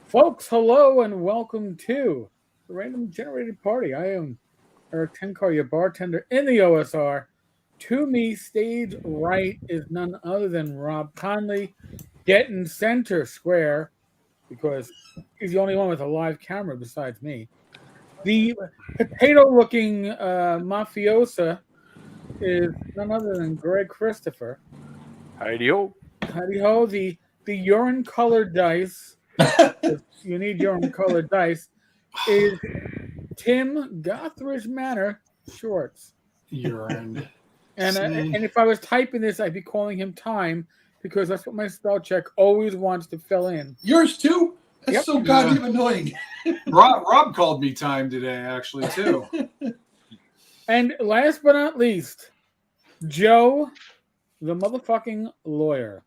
Folks, hello and welcome to the Random Generated Party. I am Eric Tenkar, your bartender in the OSR. To me, stage right is none other than Rob Conley, getting center square because he's the only one with a live camera besides me. The potato-looking mafiosa is none other than Greg Christopher. Howdy-o. Howdy ho, the urine-colored dice. You need urine-colored dice. Is Tim Gothridge Manor Shorts. Urine. And if I was typing this, I'd be calling him Time because that's what my spell check always wants to fill in. Yours too? That's Yep. so goddamn annoying. Rob called me Time today, actually, too. And last but not least, Joe, the motherfucking lawyer.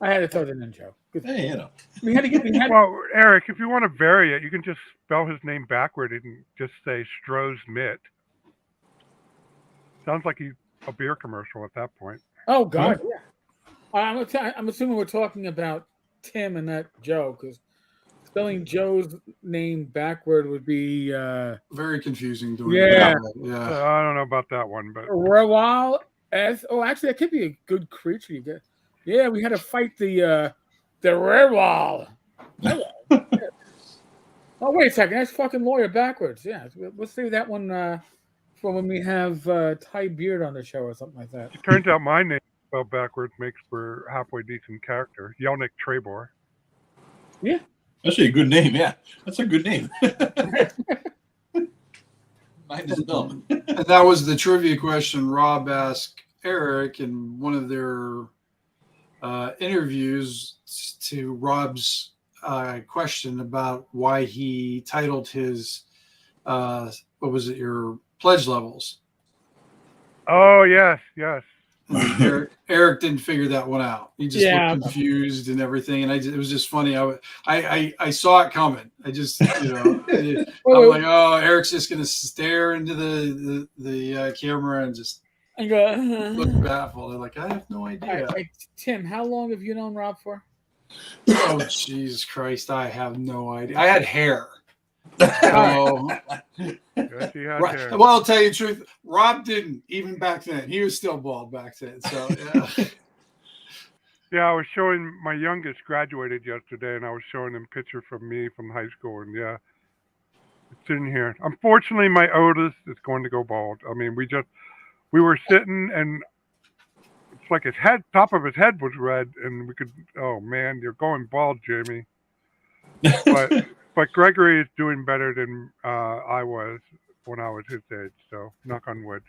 I had to throw that in, Joe. Hey, you know. We had to get. Well, Eric, if you want to vary it, you can just spell his name backward and just say Stroh's Mitt. Sounds like a beer commercial at that point. Oh God, yeah. I'm assuming we're talking about Tim and not Joe because spelling Joe's name backward would be very confusing. Yeah. I don't know about that one, but Rawal S. Oh, actually, that could be a good creature. You get. Yeah, we had to fight the Rawal. Oh, wait a second. That's fucking lawyer backwards. Yeah, let's save that one for when we have Ty Beard on the show or something like that. It turns out my name spelled backwards makes for a halfway decent character. Yelnik Trebor. Yeah. That's a good name, yeah. That's a good name. Mine is dumb. And that was the trivia question Rob asked Eric in one of their interviews to Rob's question about why he titled his your pledge levels. Oh yes. Eric didn't figure that one out. He just looked confused and everything, and it was just funny. I saw it coming. I just I'm like, oh, Eric's just gonna stare into the camera and just look baffled. I'm like, I have no idea. Right, Tim, how long have you known Rob for? Oh, Jesus Christ, I have no idea. I had hair. So, Yes, he had hair. well, I'll tell you the truth. Rob didn't, even back then. He was still bald back then. So, yeah. Yeah, I was showing my youngest graduated yesterday, and I was showing him a picture from me from high school, and yeah, it's in here. Unfortunately, my oldest is going to go bald. I mean, we were sitting, and it's like his top of his head was red, and we could, oh man, you're going bald, Jamie. But Gregory is doing better than I was when I was his age, so knock on wood.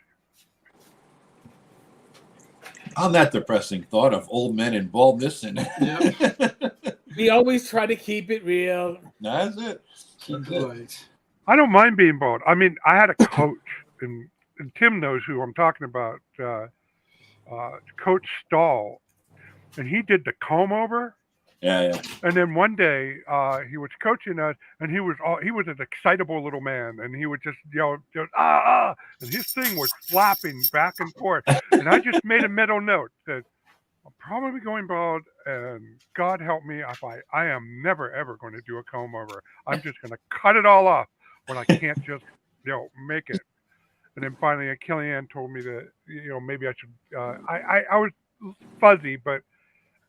On that depressing thought of old men and baldness, and We always try to keep it real. That's it. I don't mind being bald. I mean, I had a coach, and Tim knows who I'm talking about, Coach Stahl, and he did the comb over. Yeah. And then one day he was coaching us, and he was an excitable little man, and he would just yell, and his thing was flapping back and forth. And I just made a mental note that I'm probably going bald, and God help me if I am never ever going to do a comb over. I'm just going to cut it all off when I can't just make it. And then finally, Kellyanne told me that maybe I should. I was fuzzy, but.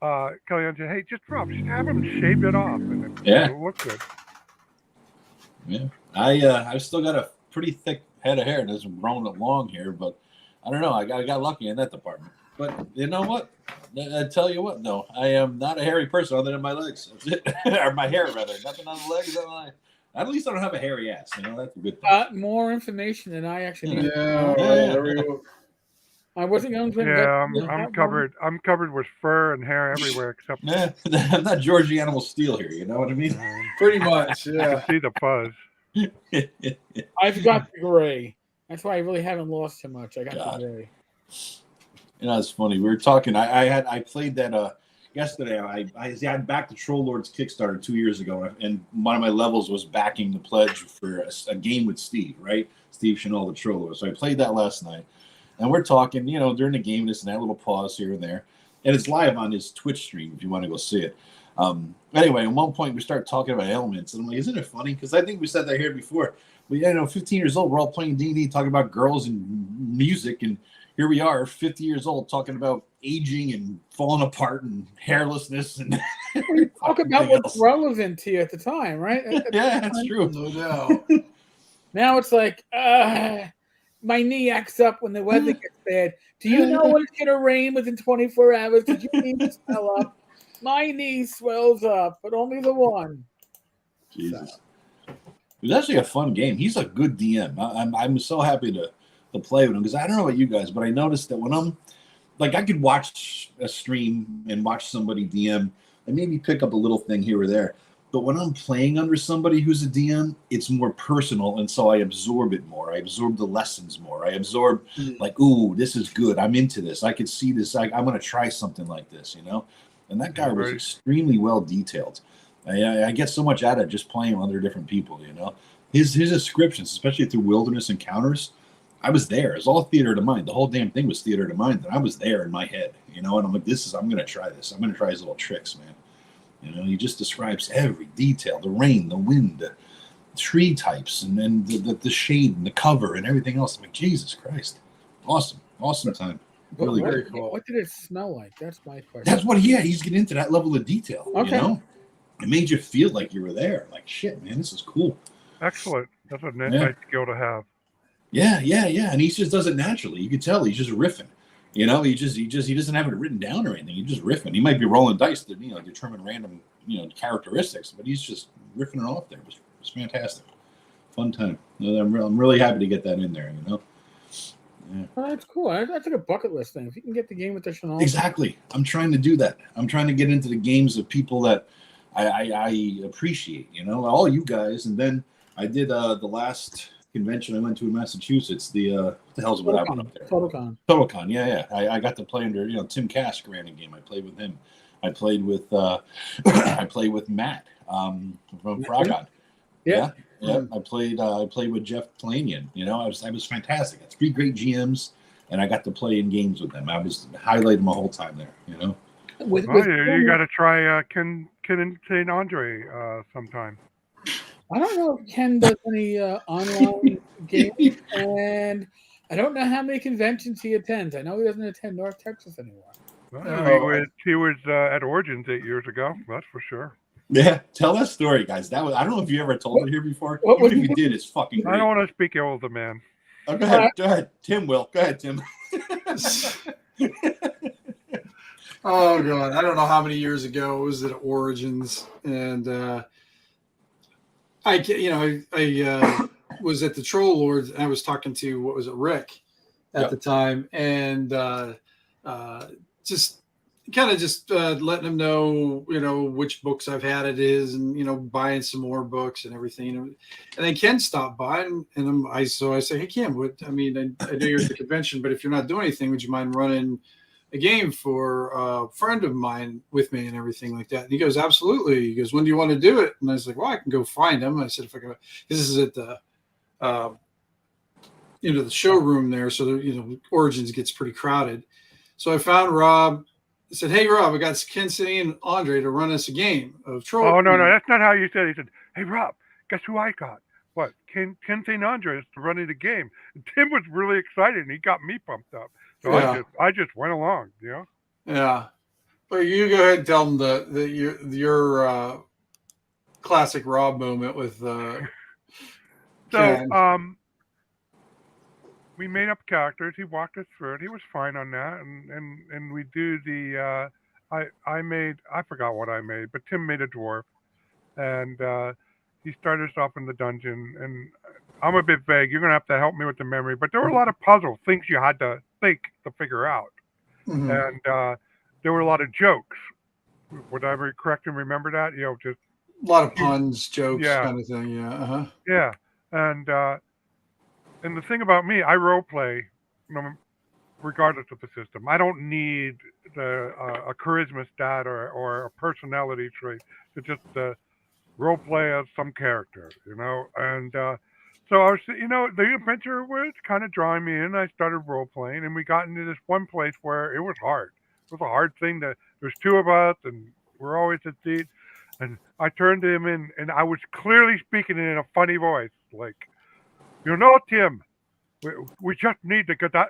Kellyanne said, "Hey, just have him shave it off, and it'll look good." Yeah, I've still got a pretty thick head of hair. It hasn't grown long here, but I don't know. I got lucky in that department. But you know what? I tell you what, though, I am not a hairy person other than my legs. That's it, or my hair rather. Nothing on the legs. At least I don't have a hairy ass. That's a good thing. More information than I actually need. Yeah. I wasn't going to. Yeah, I'm covered. I'm covered with fur and hair everywhere except. I'm not Georgie Animal Steel here. You know what I mean? Pretty much. Yeah. I can see the fuzz. I've got the gray. That's why I really haven't lost too much. I got the gray. It's funny. We were talking. I played that yesterday. I backed the Troll Lords Kickstarter 2 years ago, and one of my levels was backing the pledge for a game with Steve, right? Steve Chanel, the Troll Lord. So I played that last night. And we're talking, during the game, this and that, little pause here and there. And it's live on his Twitch stream if you want to go see it. Anyway, at one point we start talking about elements, and I'm like, isn't it funny? Because I think we said that here before. We, 15 years old, we're all playing D&D, talking about girls and music, and here we are, 50 years old, talking about aging and falling apart and hairlessness, and we talk about what's relevant to you at the time, right? Yeah, that's true. No doubt. Now it's like, my knee acts up when the weather gets bad. Do you know when it's going to rain within 24 hours? Did your knee swell up? My knee swells up, but only the one. Jesus. It was actually a fun game. He's a good DM. I'm so happy to play with him because I don't know about you guys, but I noticed that when I'm like, I could watch a stream and watch somebody DM and maybe pick up a little thing here or there. But when I'm playing under somebody who's a DM, it's more personal, and so I absorb it more. I absorb the lessons more. I absorb like, ooh, this is good. I'm into this. I could see this. I'm going to try something like this, you know? And that guy was extremely well detailed. I get so much out of just playing under different people, you know? His descriptions, especially through Wilderness Encounters, I was there. It's all theater of the mind. The whole damn thing was theater of the mind, and I was there in my head, you know? And I'm like, I'm going to try this. I'm going to try his little tricks, man. You know, he just describes every detail, the rain, the wind, the tree types, and then the shade and the cover and everything else. I'm like, Jesus Christ. Awesome time. Really very good. cool. What did it smell like? That's my question. That's what, he's getting into that level of detail. Okay. You know? It made you feel like you were there. Like, shit, man, this is cool. Excellent. That's a nice skill to have. Yeah. And he just does it naturally. You can tell he's just riffing. You know, he doesn't have it written down or anything. He's just riffing. He might be rolling dice to, determine random, characteristics, but he's just riffing it off there. It was fantastic. Fun time. I'm really happy to get that in there, you know? Yeah. Well, that's cool. That's like a bucket list thing. If you can get the game edition. Exactly. I'm trying to do that. I'm trying to get into the games of people that I appreciate, you know, all you guys. And then I did the last convention I went to in Massachusetts. What the hell's what happened up there? TotalCon. Yeah. I got to play under Tim Cask ran a game. I played with him. I played with Matt from Frogod. Yeah. I played with Jeff Planian. You know, I was fantastic. It's 3 great GMs, and I got to play in games with them. I was highlighting my whole time there. You know. You got to try Ken and St. Andre sometime. I don't know if Ken does any online games, and I don't know how many conventions he attends. I know he doesn't attend North Texas anymore. Well, he was at Origins 8 years ago. That's for sure. Yeah, tell that story, guys. I don't know if you ever told it here before. Even if you did, it's fucking great. I don't want to speak ill of the man. Oh, go ahead. Go ahead. Tim will. Go ahead, Tim. Oh God, I don't know how many years ago it was at Origins, and I was at the Troll Lords, and I was talking to Rick at the time, and just letting him know, which books I've had it is, and buying some more books and everything. And then Ken stopped by, and I say, hey Ken, I know you're at the convention, but if you're not doing anything, would you mind running a game for a friend of mine with me and everything like that? And he goes, absolutely. He goes, when do you want to do it? And I was like, well, I can go find him. I said, if I go, this is at the the showroom there, so Origins gets pretty crowded. So I found Rob. I said, hey, Rob, I got Ken City and Andre to run us a game of Troll. Oh, no, that's not how you said it. He said, hey, Rob, guess who I got? What? Ken St. Andre is running the game. And Tim was really excited, and he got me pumped up. So I just went along, Yeah. Well, you go ahead and tell them your classic Rob moment with Ken. We made up characters. He walked us through it. He was fine on that, and we do the. I forgot what I made, but Tim made a dwarf, and he started us off in the dungeon. And I'm a bit vague. You're gonna have to help me with the memory, but there were a lot of puzzles, things you had to think to figure out, and there were a lot of jokes. Would I be correct and remember that? Just a lot of puns, jokes, kind of thing. Yeah. Yeah, and the thing about me, I role play, regardless of the system. I don't need a charisma stat or a personality trait to just role play as some character, And so I was, the adventure was kind of drawing me in. I started role playing, and we got into this one place where it was hard. It was a hard thing there's 2 of us, and We're always at seat. And I turned to him and I was clearly speaking in a funny voice, like, Tim, we just need to get that,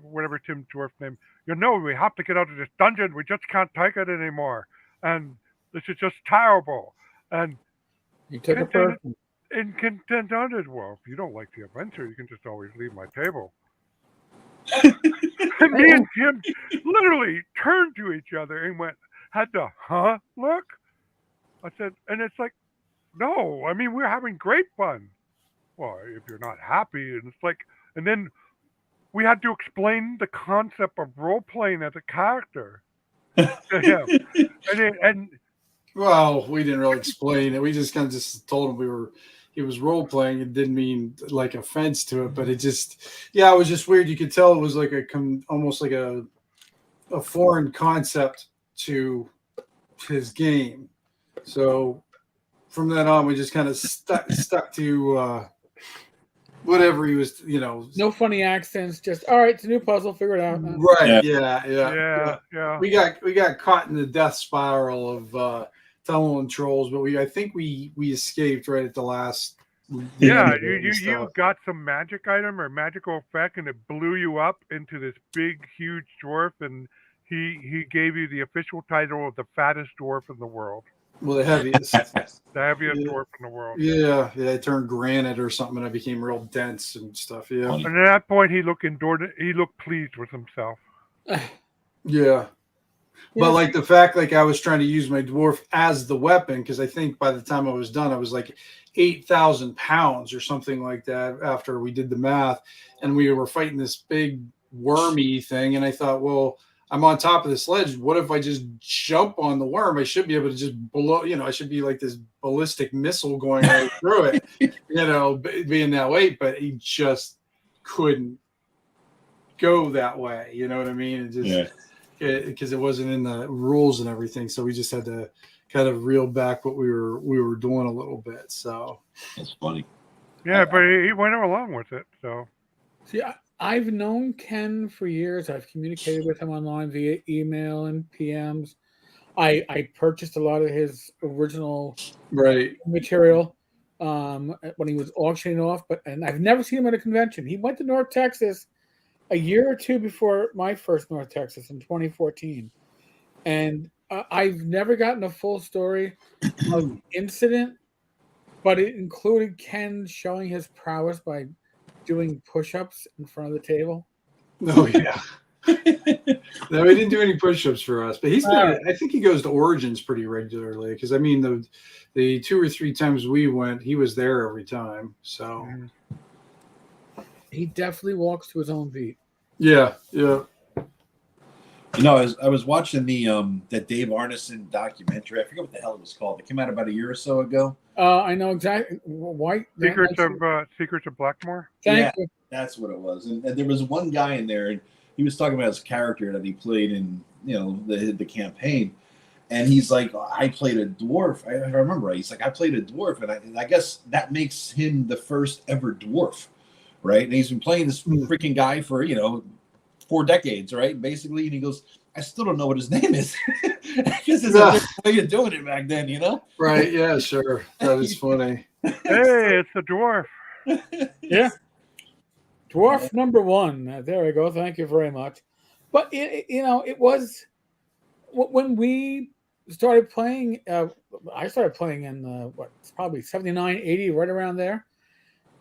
whatever Tim Dwarf's name, we have to get out of this dungeon. We just can't take it anymore. And this is just terrible. And You took a person. And contended, well, if you don't like the adventure, you can just always leave my table. And me and Tim literally turned to each other and had the look. I said, and it's like, no, I mean, we're having great fun. Well, if you're not happy, and it's like, and then we had to explain the concept of role playing as a character to him. And well, we didn't really explain it. We just kind of just told him he was role playing. It didn't mean like offense to it, but it just, it was just weird. You could tell it was like almost like a foreign concept to his game. So from then on, we just kind of stuck to whatever he was, No funny accents. Just all right. It's a new puzzle. Figure it out. Right? Yeah. We got caught in the death spiral of Tunnel and Trolls, but I think we escaped right at the last. Yeah, you got some magic item or magical effect, and it blew you up into this big, huge dwarf, and he gave you the official title of the fattest dwarf in the world. Well, the heaviest. The heaviest dwarf in the world. Yeah, it turned granite or something, and I became real dense and stuff. Yeah. And at that point, he looked pleased with himself. Yeah. But like the fact, like I was trying to use my dwarf as the weapon, because I think by the time I was done, I was like 8,000 pounds or something like that after we did the math, and we were fighting this big wormy thing, and I thought, well, I'm on top of this ledge. What if I just jump on the worm? I should be able to just blow, I should be like this ballistic missile going right through it, being that weight, but he just couldn't go that way. You know what I mean? It just, because it wasn't in the rules and everything. So we just had to kind of reel back what we were doing a little bit. So that's funny. Yeah, but he went along with it. So see, I've known Ken for years. I've communicated with him online via email and PMs. I purchased a lot of his original material when he was auctioning off, and I've never seen him at a convention. He went to North Texas a year or two before my first North Texas in 2014, and I've never gotten a full story of the incident, but it included Ken showing his prowess by doing push-ups in front of the table. Oh yeah. No, he didn't do any push-ups for us, but I think he goes to Origins pretty regularly, because I mean the 2 or 3 times we went, he was there every time. So he definitely walks to his own beat. Yeah. I was watching that Dave Arneson documentary. I forget what the hell it was called. It came out about a year or so ago. I know exactly. White Secrets of Blackmore. Thank you. That's what it was. And there was one guy in there, and he was talking about his character that he played in, the campaign. And he's like, I played a dwarf. If I remember right, he's like, I played a dwarf, and I guess that makes him the first ever dwarf, right? And he's been playing this freaking guy for 4 decades, right? Basically, and he goes, I still don't know what his name is. Because there's a different way of doing it back then, Right? Yeah, sure. That is funny. Hey, it's the dwarf. Yeah. Dwarf number 1. There we go. Thank you very much. But it was when we started playing. I started playing in probably 79, 80, right around there.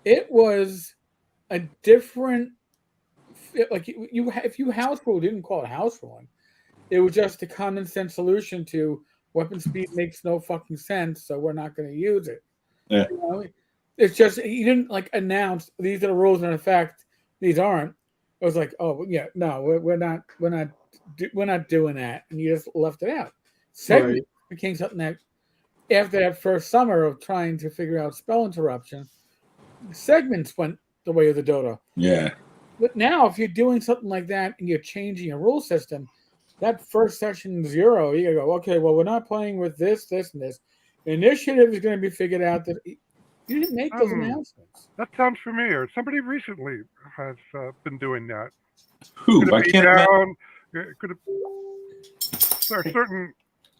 It was a different. Like if you house rule, didn't call it house ruling. It was just a common sense solution to weapon speed makes no fucking sense, so we're not going to use it. Yeah. It's just he didn't announce these are the rules in effect. These aren't. It was like, oh yeah, no, we're not doing that, and you just left it out. Segment became something that after that first summer of trying to figure out spell interruption, segments went the way of the dodo. Yeah. But now, if you're doing something like that and you're changing a rule system, that first session 0, you gotta go, okay, well, we're not playing with this, and this. Initiative is going to be figured out that you didn't make those announcements. That sounds familiar. Somebody recently has been doing that. Who? I can't Could have. There are certain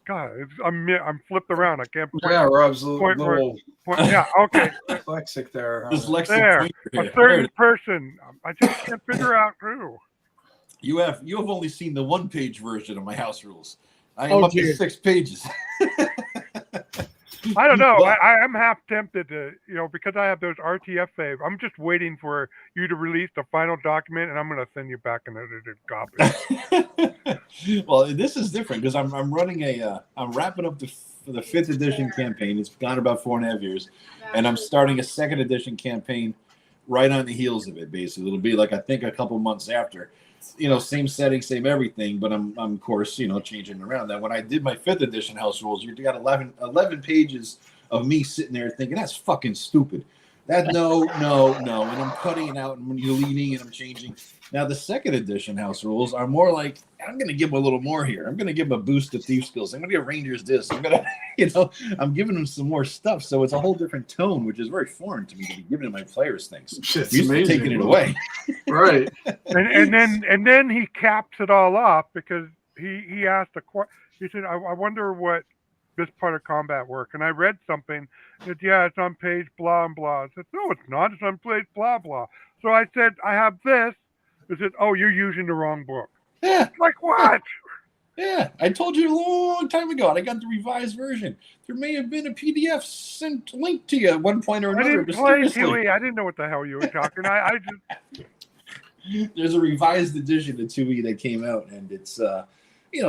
God, I'm flipped around. I can't point. Yeah, Rob's a point little yeah, okay. dyslexic there. Dyslexic There, pointer a here. There it certain is. person. I just can't figure out who. You have only seen the 1-page version of my house rules. I am up to 6 pages. I don't know. But- I am half tempted to, because I have those RTF faves. I'm just waiting for you to release the final document, and I'm going to send you back an edited copy. Well, this is different because I'm running I'm wrapping up the 5th edition campaign. It's gone about 4.5 years, and I'm starting a 2nd edition campaign right on the heels of it. Basically, it'll be like I think a couple months after. Same setting, same everything, but I'm of course, changing around that. When I did my 5th edition house rules, you got 11 pages of me sitting there thinking that's fucking stupid. No, and I'm cutting it out and deleting and I'm changing. Now the 2nd edition house rules are more like I'm going to give them a little more here. I'm going to give them a boost to thief skills. I'm going to give Rangers this. I'm going to, I'm giving them some more stuff. So it's a whole different tone, which is very foreign to me to be giving to my players things. It's Used to taking it away. Right. and then he caps it all off because he asked he said, I wonder what this part of combat work. And I read something that, yeah, it's on page blah and blah. I said, no, it's not. It's on page blah, blah. So I said, I have this. I said, oh, you're using the wrong book. Yeah. Like what? Yeah, I told you a long time ago. I got the revised version. There may have been a PDF sent linked to you at one point or another. I didn't play QE. I didn't know what the hell you were talking. I just. There's a revised edition of 2E that came out, and it's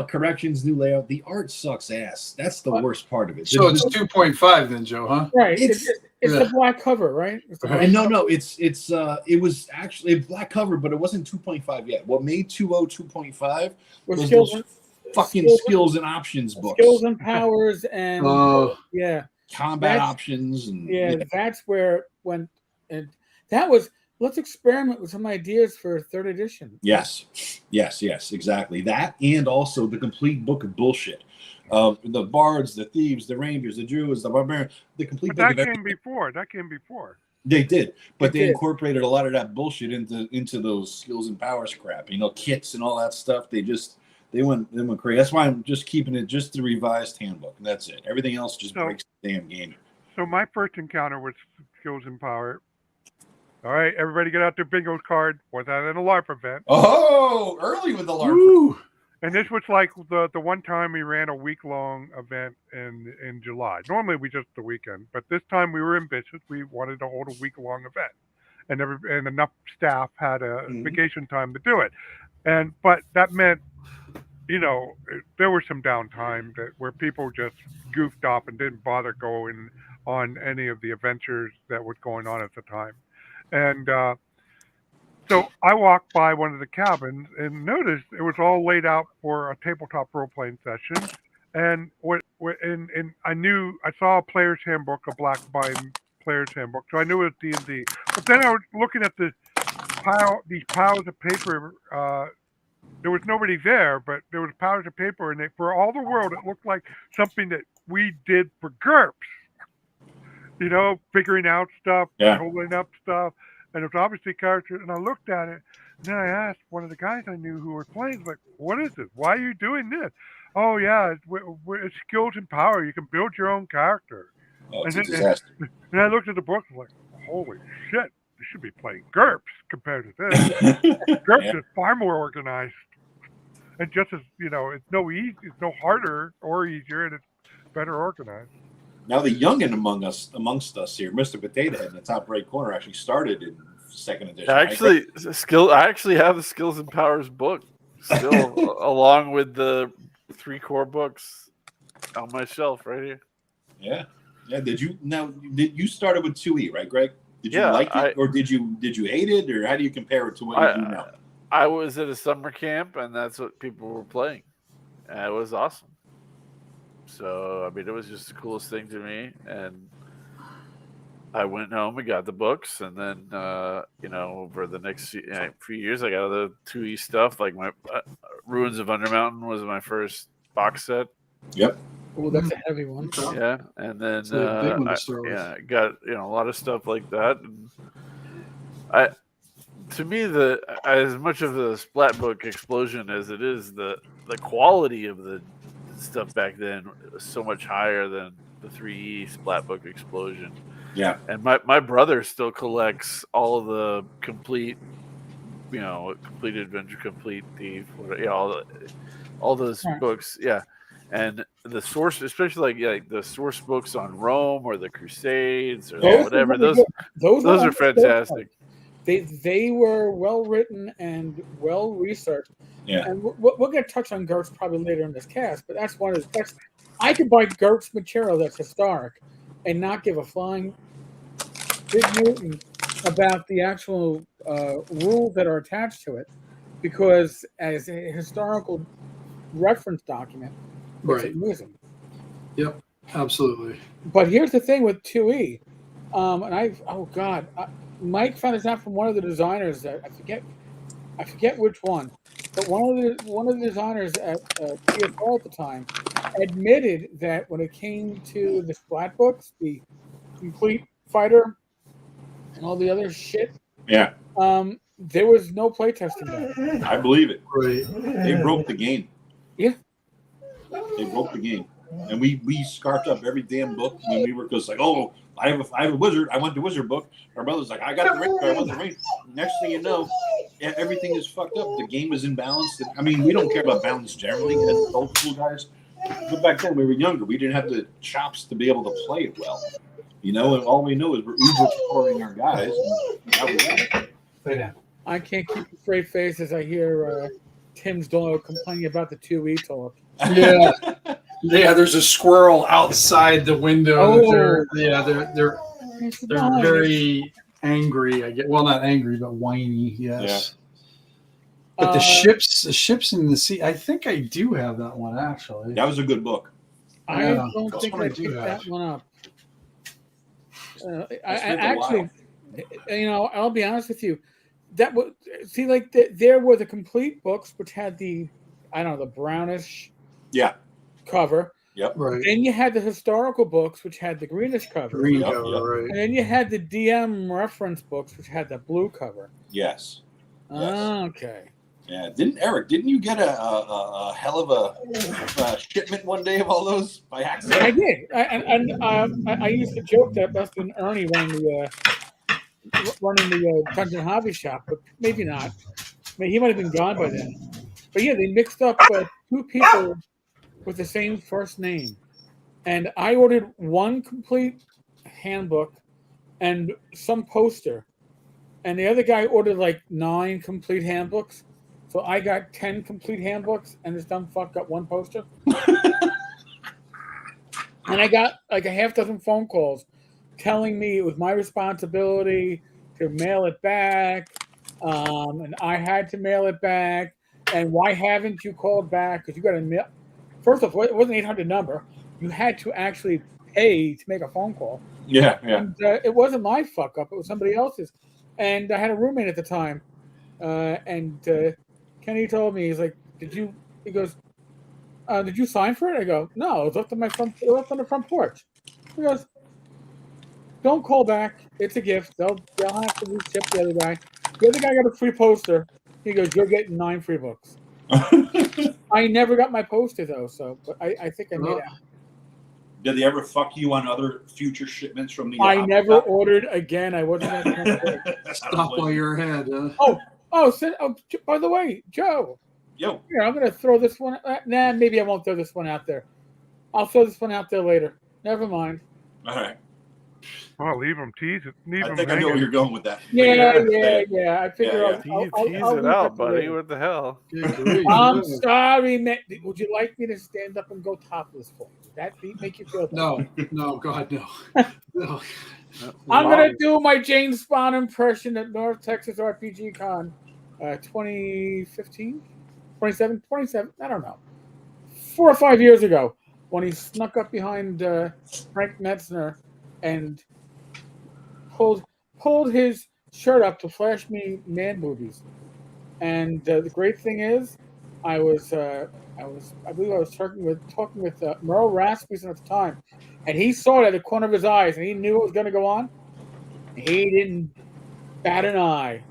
corrections, new layout. The art sucks ass. That's the worst part of it. So it's 2.5 then, Joe, huh? Right. It's the black cover, right? No. It was actually a black cover, but it wasn't 2.5 yet. What made 2.5 was those fucking skills and options books. Skills and powers and combat options and that's where that was. Let's experiment with some ideas for 3rd edition. Yes, exactly. That and also the complete book of bullshit. The bards, the thieves, the rangers, the druids, the barbarians, the complete book of everything. That came before. They did, but they incorporated a lot of that bullshit into those skills and powers crap. Kits and all that stuff. They went crazy. That's why I'm just keeping it just the revised handbook, and that's it. Everything else just breaks the damn game. So my first encounter with skills and power. All right, everybody get out their bingo card. Was that in a LARP event? Oh, early with the LARP. And this was like the one time we ran a week-long event in July. Normally we just the weekend, but this time we were ambitious. We wanted to hold a week-long event, and enough staff had a vacation time to do it. But that meant, there was some downtime where people just goofed off and didn't bother going on any of the adventures that was going on at the time. And so I walked by one of the cabins and noticed it was all laid out for a tabletop role-playing session. And I saw a player's handbook, a black bind player's handbook, so I knew it was D&D. But then I was looking at these piles of paper. There was nobody there, but there was piles of paper, and for all the world, it looked like something that we did for GURPS. Figuring out stuff, holding up stuff, and it was obviously characters. And I looked at it, and then I asked one of the guys I knew who were playing, like, what is this? Why are you doing this? Oh, yeah, it's skills and power. You can build your own character. Oh, it's a disaster. And I looked at the book and was like, holy shit, you should be playing GURPS compared to this. GURPS is far more organized. And just as, it's no harder or easier, and it's better organized. Now the youngin amongst us here, Mr. Potato Head in the top right corner, actually started in 2nd edition. I actually have the Skills and Powers book still, along with the 3 core books on my shelf right here. Yeah. Did you started with 2E, right, Greg? Did you like it, or did you hate it, or how do you compare it to what you do now? I was at a summer camp, and that's what people were playing. And it was awesome. So, it was just the coolest thing to me. And I went home and got the books. And then, over the next few years, I got the 2E stuff. Like my Ruins of Undermountain was my first box set. Yep. Oh, that's a heavy one. Yeah. And then, I got, a lot of stuff like that. And to me, as much of the splat book explosion as it is, the quality of the stuff back then was so much higher than the 3E splat book explosion. Yeah. And my brother still collects all of the complete, complete adventure, complete thief, all those books. Yeah. And the source, especially like the source books on Rome or the Crusades or whatever, those are fantastic. They were well written and well researched. Yeah. And we're going to touch on Gertz probably later in this cast, but that's one of the. I could buy Gertz material that's historic and not give a flying big Newton about the actual rules that are attached to it, because as a historical reference document, it's amazing. Yep, absolutely. But here's the thing with 2E, Mike found this out from one of the designers that I forget which one, but one of the designers at TSR at the time admitted that when it came to the splat books, the Complete Fighter and all the other shit, yeah, there was no playtesting done. I believe it. Right. They broke the game. Yeah, they broke the game, and we scarfed up every damn book when we were just like, oh, I have a wizard. I want the wizard book. Our brother's like, I got the ring. I want the ring. Next thing you know, everything is fucked up. The game is imbalanced. I mean, we don't care about balance generally as old school guys. But back then, we were younger. We didn't have the chops to be able to play it well. And all we know is we're uber scoring our guys. I can't keep a straight face as I hear Tim's dog complaining about the 2E talk. Yeah. Yeah, there's a squirrel outside the window. Oh. They're very angry. I get not angry, but whiny. Yes. Yeah. But the ships in the sea. I think I do have that one actually. That was a good book. I don't think I picked that one up. I actually, I'll be honest with you. That was there were the complete books which had the brownish cover. Yep. Right. Then you had the historical books which had the greenish cover. Green cover, right. And then you had the DM reference books which had the blue cover. Yes. Okay. Yeah. Didn't you get a hell of a shipment one day of all those by accident? I did. I used to joke that must have been Ernie running the Dungeon Hobby Shop, but maybe not. I mean, he might have been gone by then. But yeah, they mixed up two people with the same first name. And I ordered one complete handbook and some poster. And the other guy ordered like 9 complete handbooks. So I got 10 complete handbooks and this dumb fuck got one poster. And I got like a half dozen phone calls telling me it was my responsibility to mail it back. And I had to mail it back. And why haven't you called back? Because you got to mail. First off, it wasn't an 800 number. You had to actually pay to make a phone call. Yeah. And it wasn't my fuck up. It was somebody else's. And I had a roommate at the time. And Kenny told me, he's like, he goes, did you sign for it? I go, no, it was left on the front porch. He goes, don't call back. It's a gift. They'll have to re-ship the other guy. The other guy got a free poster. He goes, you're getting 9 free books. I never got my poster though, but I think I made out. Did they ever fuck you on other future shipments from the? I never ordered again. I wasn't. Stop while you're ahead. By the way, Joe. Yo. Here, I'm gonna throw this one. Maybe I won't throw this one out there. I'll throw this one out there later. Never mind. All right. Well, leave them tease it. I think I know where you're going with that. Yeah. I figure I'll tease it out, buddy. What the hell? I'm sorry, man. Would you like me to stand up and go topless for you? That make you feel better? No, God, no. No. I'm gonna do my James Bond impression at North Texas RPG Con, 2015, 27. I don't know, 4 or 5 years ago, when he snuck up behind Frank Metzner and pulled his shirt up to flash me man boobies. And the great thing is, I believe I was talking with Merle Rasmussen at the time, and he saw it at the corner of his eyes, and he knew what was going to go on. He didn't bat an eye.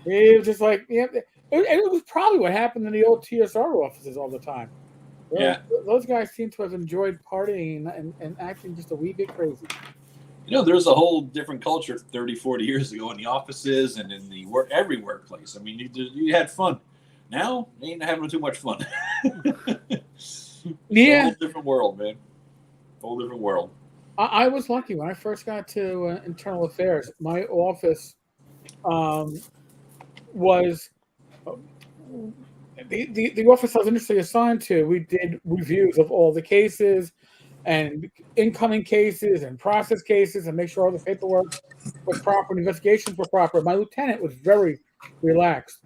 He was just like, it was probably what happened in the old TSR offices all the time. Yeah. Those guys seem to have enjoyed partying and acting just a wee bit crazy. There's a whole different culture 30, 40 years ago in the offices and in the every workplace. I mean, you had fun. Now, you ain't having too much fun. Yeah. A whole different world, man. Whole different world. I was lucky when I first got to internal affairs. My office was the office I was initially assigned to. We did reviews of all the cases and incoming cases and process cases and make sure all the paperwork was proper and investigations were proper. My lieutenant was very relaxed.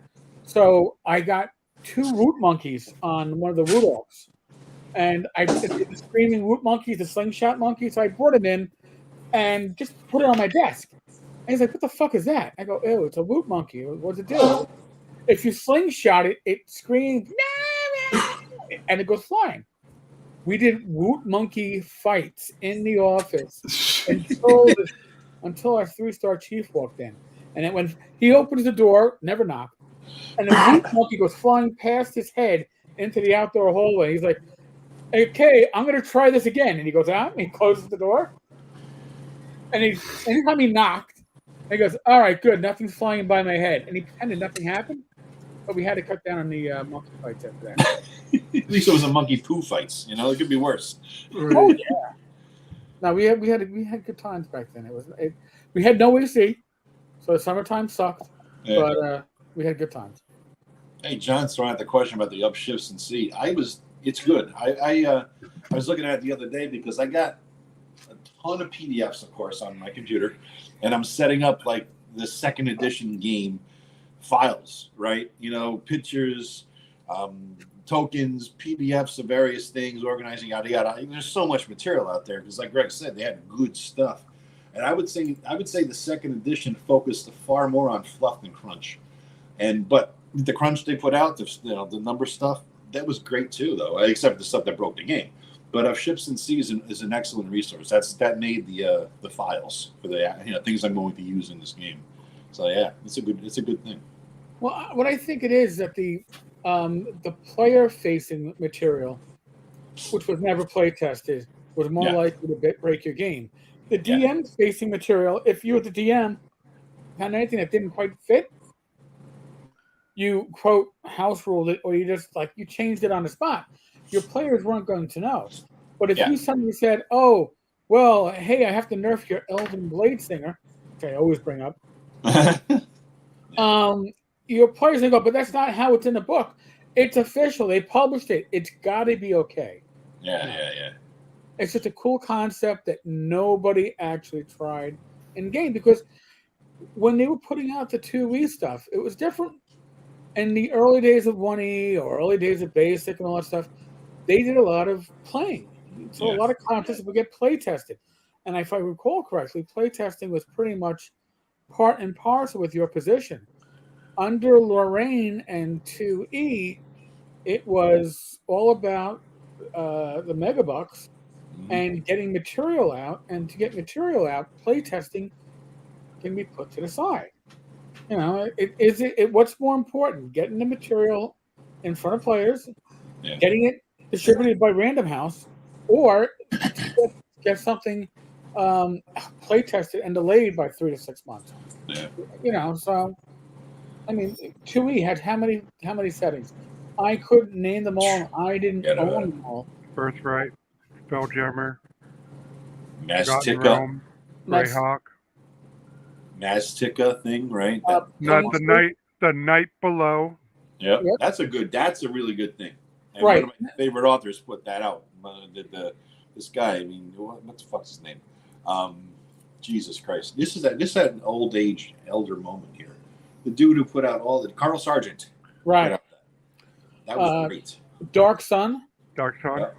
So I got 2 root monkeys on one of the root offs. And I did the screaming root monkeys, the slingshot monkeys. So I brought him in and just put it on my desk. And he's like, "What the fuck is that?" I go, "Ew, it's a root monkey. What's it do?" If you slingshot it, it screams, and it goes flying. We did root monkey fights in the office until our 3-star chief walked in. And then when he opens the door, never knocked, and the root monkey goes flying past his head into the outdoor hallway. He's like, "Okay, I'm going to try this again." And he goes out and he closes the door. And anytime he knocked, he goes, "All right, good. Nothing's flying by my head." And he pretended nothing happened. But we had to cut down on the monkey fights after that. At least it was a monkey poo fights. It could be worse. Oh yeah. No, we had good times back then. We had no AC, so the summertime sucked. Yeah. But we had good times. Hey, John's throwing out the question about the upshifts and C. It's good. I was looking at it the other day because I got a ton of PDFs, of course, on my computer, and I'm setting up like the 2nd edition game files, right? Pictures, tokens, PDFs of various things, organizing, yada yada. There's so much material out there because, like Greg said, they had good stuff. And I would say the 2nd edition focused far more on fluff than crunch. But the crunch they put out, the number stuff, that was great too, though. Except the stuff that broke the game. But Ships and Seas is an excellent resource. That made the files for the things I'm going to use in this game. So yeah, it's a good thing. Well, what I think it is that the player-facing material, which was never play tested, was more likely to break your game. The DM-facing material, if you were the DM, found anything that didn't quite fit, you quote house ruled it, or you changed it on the spot. Your players weren't going to know. But if you suddenly said, "Oh, well, hey, I have to nerf your Elven Blade Singer," which I always bring up. Your players will go, "But that's not how it's in the book. It's official. They published it. It's got to be okay." Yeah. It's just a cool concept that nobody actually tried in game, because when they were putting out the 2E stuff, it was different. In the early days of 1E or early days of Basic and all that stuff, they did a lot of playing. So a lot of contests would get play tested. And if I recall correctly, play testing was pretty much part and parcel with your position. Under Lorraine and 2E, it was all about the megabucks and getting material out. And to get material out, play testing can be put to the side. What's more important? Getting the material in front of players, getting it distributed by Random House, or get something play tested and delayed by 3 to 6 months. So I mean, 2E had how many settings? I couldn't name them all. I didn't own them all. Birthright, Spelljammer, Mastica, Greyhawk. Mastica thing, right? Not the night below. Yep. That's a really good thing. And right. One of my favorite authors put that out. This guy, I mean, what the fuck's his name? Jesus Christ. This is an old age elder moment here. The dude who put out all the Carl Sargent. Right. That was great. Dark Sun. Yeah.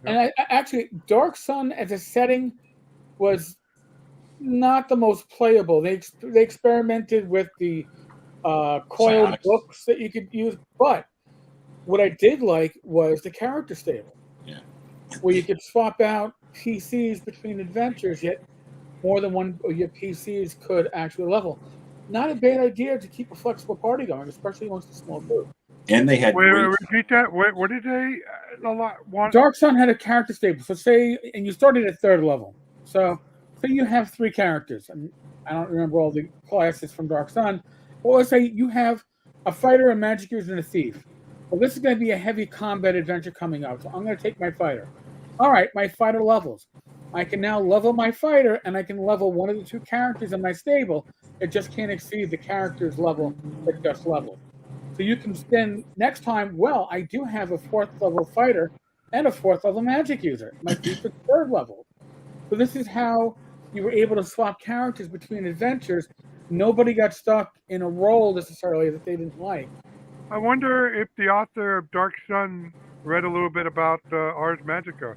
And actually, Dark Sun as a setting was not the most playable. They experimented with the coiled books that you could use, but what I did like was the character stable. Yeah. Where you could swap out PCs between adventures, yet more than one of your PCs could actually level. Not a bad idea to keep a flexible party going, especially amongst a small group. And they had Wait, great. repeat that. What did they want? Dark Sun had a character stable. So say, and you started at 3rd level. So say you have 3 characters, and I don't remember all the classes from Dark Sun. But let's say you have a fighter, a magic user, and a thief. Well, this is going to be a heavy combat adventure coming up. So I'm going to take my fighter. All right, my fighter levels. I can now level my fighter, and I can level one of the 2 characters in my stable. It just can't exceed the character's level that just leveled. So you can then next time, well, I do have a 4th level fighter and a 4th level magic user. My thief is 3rd level. So this is how you were able to swap characters between adventures. Nobody got stuck in a role necessarily that they didn't like. I wonder if the author of Dark Sun read a little bit about Ars Magica.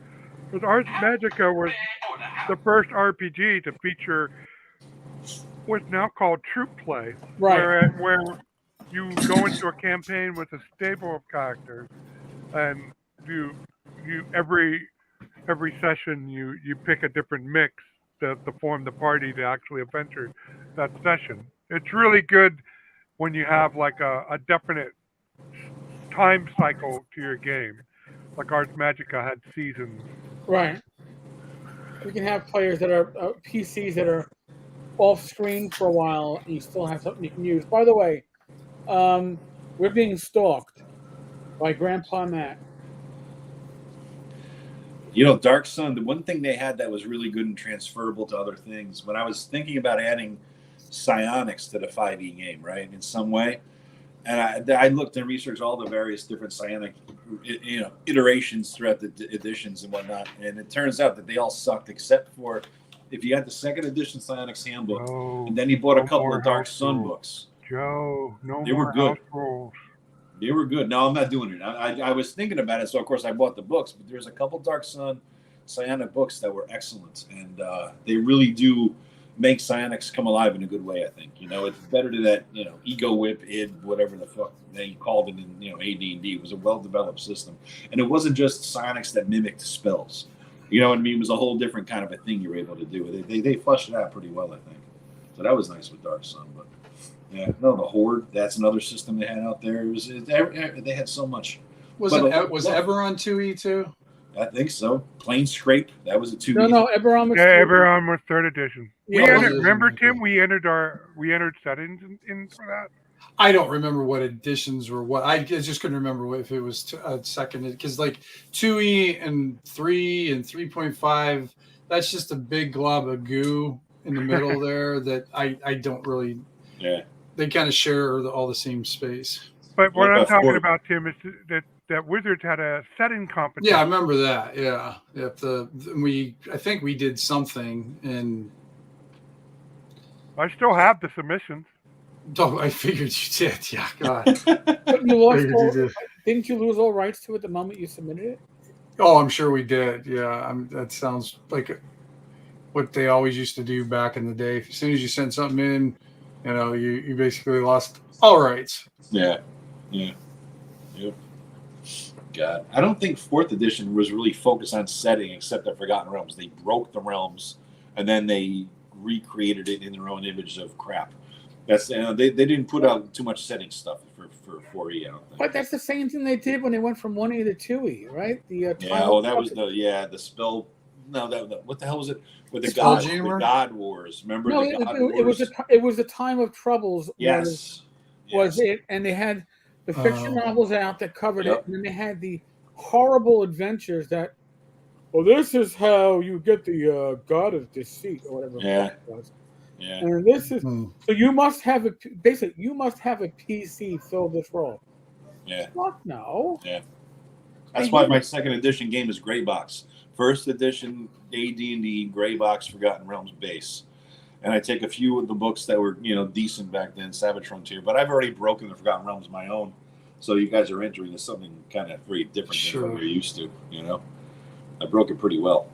Because Ars Magica was the first RPG to feature what's now called troop play. Right. Where you go into a campaign with a stable of characters, and you every session you pick a different mix to form the party to actually adventure that session. It's really good when you have like a definite time cycle to your game. Like Ars Magica had seasons. Right. You can have players that are PCs that are off screen for a while, and you still have something you can use. By the way, we're being stalked by Grandpa Matt. You know, Dark Sun, the one thing they had that was really good and transferable to other things, when I was thinking about adding psionics to the 5e game, right, in some way, and I looked and researched all the various different psionic, iterations throughout the editions and whatnot, and it turns out that they all sucked except for if you got the 2nd edition Psionics Handbook, and then you bought a couple of Dark Sun books. Joe, they were good. They were good. No, I'm not doing it. I was thinking about it, so of course I bought the books. But there's a couple Dark Sun psionic books that were excellent, and they really do make psionics come alive in a good way. I think it's better to that ego whip, whatever the fuck they called it in AD&D. It was a well-developed system, and it wasn't just psionics that mimicked spells. You know what I mean? It was a whole different kind of a thing you were able to do. They fleshed it out pretty well, I think. So that was nice with Dark Sun, but. Yeah, no, the Horde. That's another system they had out there. They had so much. Was Eberron 2e too? I think so. Planescape. That was a 2e. No, Eberron was. Yeah, Eberron was 3rd edition. Yeah, remember, Tim? We entered settings in for that. I don't remember what editions were what. I just couldn't remember if it was second, because like 2e and 3 and 3.5. That's just a big glob of goo in the middle there that I don't really. Yeah. They kind of share all the same space. But what I'm talking about, Tim, is that Wizards had a setting competition. Yeah, I remember that. Yeah. I think we did something, and I still have the submissions. Oh, I figured you did. Yeah, God. But you lost didn't you lose all rights to it the moment you submitted it? Oh, I'm sure we did. Yeah, that sounds like what they always used to do back in the day. As soon as you sent something in, you basically lost all rights. Yeah. Yep. God, I don't think 4th edition was really focused on setting, except the Forgotten Realms. They broke the realms, and then they recreated it in their own image of crap. That's they didn't put out too much setting stuff for 4E. I don't think. But that's the same thing they did when they went from 1E to 2E, right? That was the spell. No, what the hell was it? With the God Wars. Remember the God Wars? It was the time of troubles. Yes. Was it? And they had the fiction novels out that covered it, and then they had the horrible adventures that. Well, this is how you get the God of Deceit or whatever. It was. Yeah. And this is so you must have a PC fill this role. Yeah. Fuck no. Yeah. That's why my 2nd edition game is Gray Box. 1st edition AD&D Gray Box Forgotten Realms base, and I take a few of the books that were decent back then, Savage Frontier, but I've already broken the Forgotten Realms my own, so you guys are entering into something kind of very different than what you're used to. I broke it pretty well,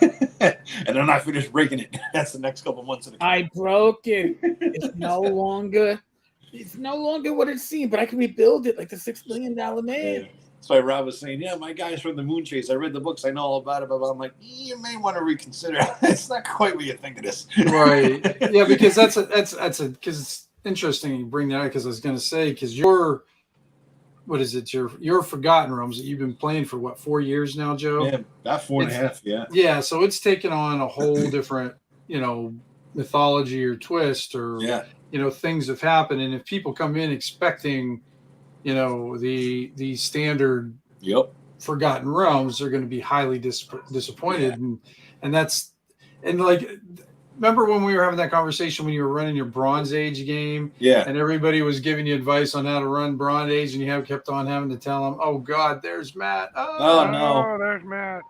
and then I finished breaking it. That's the next couple months of the. I broke it. It's no longer what it seemed, but I can rebuild it like the $6 million man. Yeah. That's why Rob was saying, my guy's from the Moon Chase. I read the books. I know all about it. But I'm like, you may want to reconsider. It's not quite what you think it is. Right. Yeah, because because it's interesting you bring that up, because I was going to say, because what is it? Your Forgotten Realms that you've been playing for what, 4 years now, Joe? Yeah, about 4.5. Yeah. Yeah. So it's taken on a whole different, mythology or twist or, things have happened. And if people come in expecting, the standard Forgotten Realms, they're going to be highly disappointed. Yeah. And like, remember when we were having that conversation when you were running your Bronze Age game? Yeah. And everybody was giving you advice on how to run Bronze Age, and you kept on having to tell them, "Oh God, there's Matt. Oh no, there's Matt."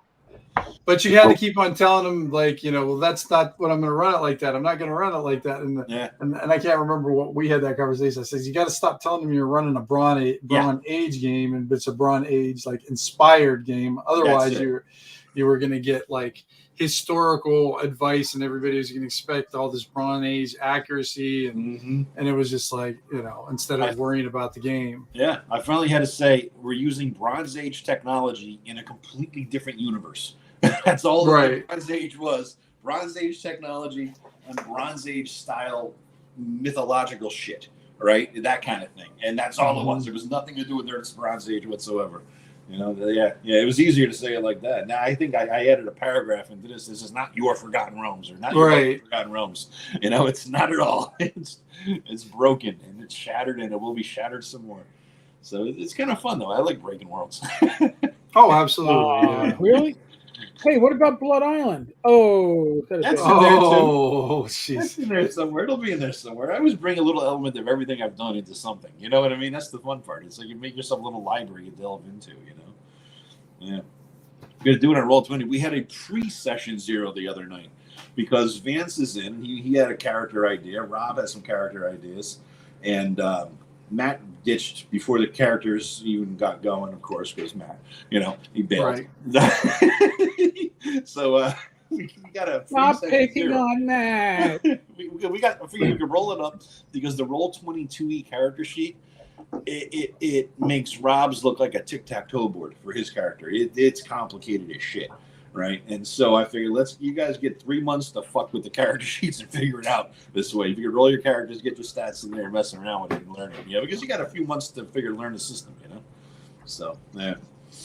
But you had to keep on telling them, like, well, that's not what I'm going to run it like that. I'm not going to run it like that. And I can't remember what we had that conversation. I says, you got to stop telling them you're running a Bronze Age game, and it's a Bronze Age like inspired game. Otherwise, you were going to get like historical advice, and everybody was going to expect all this Bronze Age accuracy, and it was just like, instead of worrying about the game. Yeah, I finally had to say we're using Bronze Age technology in a completely different universe. That's all Bronze Age was. Bronze Age technology and Bronze Age style mythological shit, right? That kind of thing. And that's all it was. There was nothing to do with Earth's Bronze Age whatsoever. It was easier to say it like that. Now I think I added a paragraph into this. This is not your Forgotten Realms, or not your Forgotten Realms. It's not at all. It's broken and it's shattered, and it will be shattered some more. So it's kind of fun though. I like breaking worlds. Oh, absolutely. Really? Hey, what about Blood Island? Oh, that's in there too. Oh, jeez. That's in there somewhere. It'll be in there somewhere. I always bring a little element of everything I've done into something. You know what I mean? That's the fun part. It's like you make yourself a little library you delve into, Yeah. We're going to do it on Roll20. We had a pre-session 0 the other night because Vance is in. He had a character idea. Rob has some character ideas. And Matt ditched before the characters even got going, of course, because Matt, he bailed. Right. So we got a stop picking on Matt. we got. I figured we could roll it up because the Roll22 character sheet it makes Rob's look like a tic-tac-toe board for his character. It's complicated as shit. Right, and so I figured you guys get 3 months to fuck with the character sheets and figure it out this way. If you could roll your characters, get your stats in there, and messing around with it and learn it. Because you got a few months to learn the system. So yeah.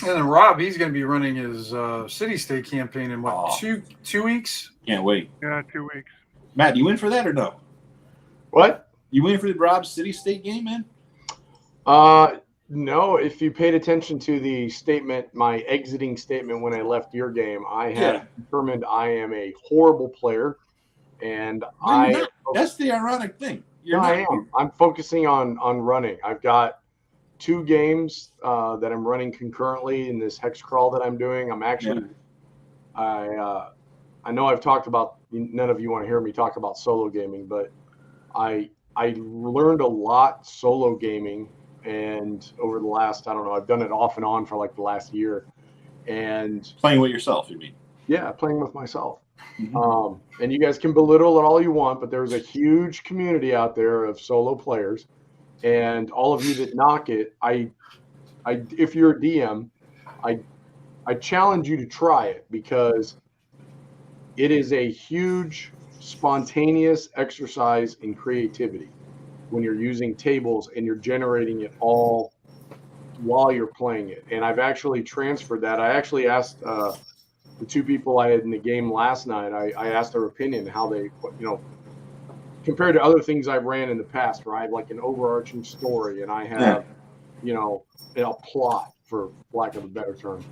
And then Rob, he's going to be running his City State campaign in what 2 weeks? Can't wait. Yeah, 2 weeks. Matt, you in for that or no? What? You in for the Rob City State game, man? No, if you paid attention to the statement, my exiting statement when I left your game, I had determined I am a horrible player, and that's the ironic thing. I am. I'm focusing on running. I've got 2 games that I'm running concurrently in this hex crawl that I'm doing. I'm actually, I know I've talked about. None of you want to hear me talk about solo gaming, but I learned a lot solo gaming. And over the last, I don't know, I've done it off and on for like the last year. And playing with yourself, you mean? Yeah, playing with myself. And you guys can belittle it all you want, but there's a huge community out there of solo players. And all of you that knock it, if you're a DM, I challenge you to try it because it is a huge spontaneous exercise in creativity. When you're using tables and you're generating it all while you're playing it. And I've actually transferred that. I actually asked the 2 people I had in the game last night, I asked their opinion, how they, compared to other things I've ran in the past, where I have like an overarching story and I have, a plot, for lack of a better term.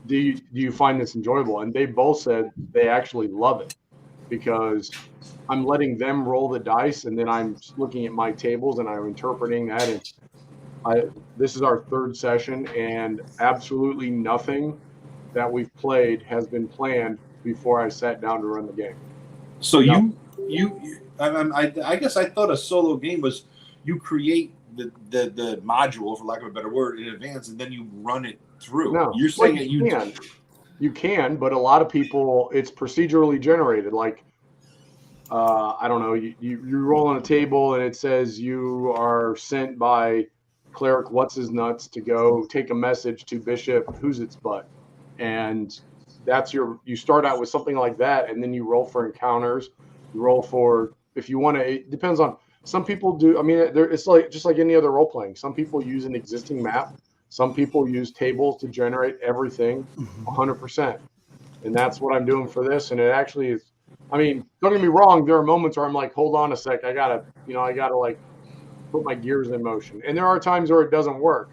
Do you find this enjoyable? And they both said they actually love it because I'm letting them roll the dice, and then I'm looking at my tables and I'm interpreting that. And this is our 3rd session, and absolutely nothing that we've played has been planned before I sat down to run the game. So I guess I thought a solo game was you create the module, for lack of a better word, in advance, and then you run it through. No, you're saying that you can, but a lot of people, it's procedurally generated. Like, I don't know, you roll on a table and it says you are sent by cleric what's his nuts to go take a message to bishop who's its butt, and that's you start out with something like that, and then you roll for encounters, you roll for, if you want to, it depends on some people do. I mean, it's like just like any other role playing. Some people use an existing map. Some people use tables to generate everything 100%. And that's what I'm doing for this. And it actually is, I mean, don't get me wrong. There are moments where I'm like, hold on a sec. I gotta like put my gears in motion. And there are times where it doesn't work.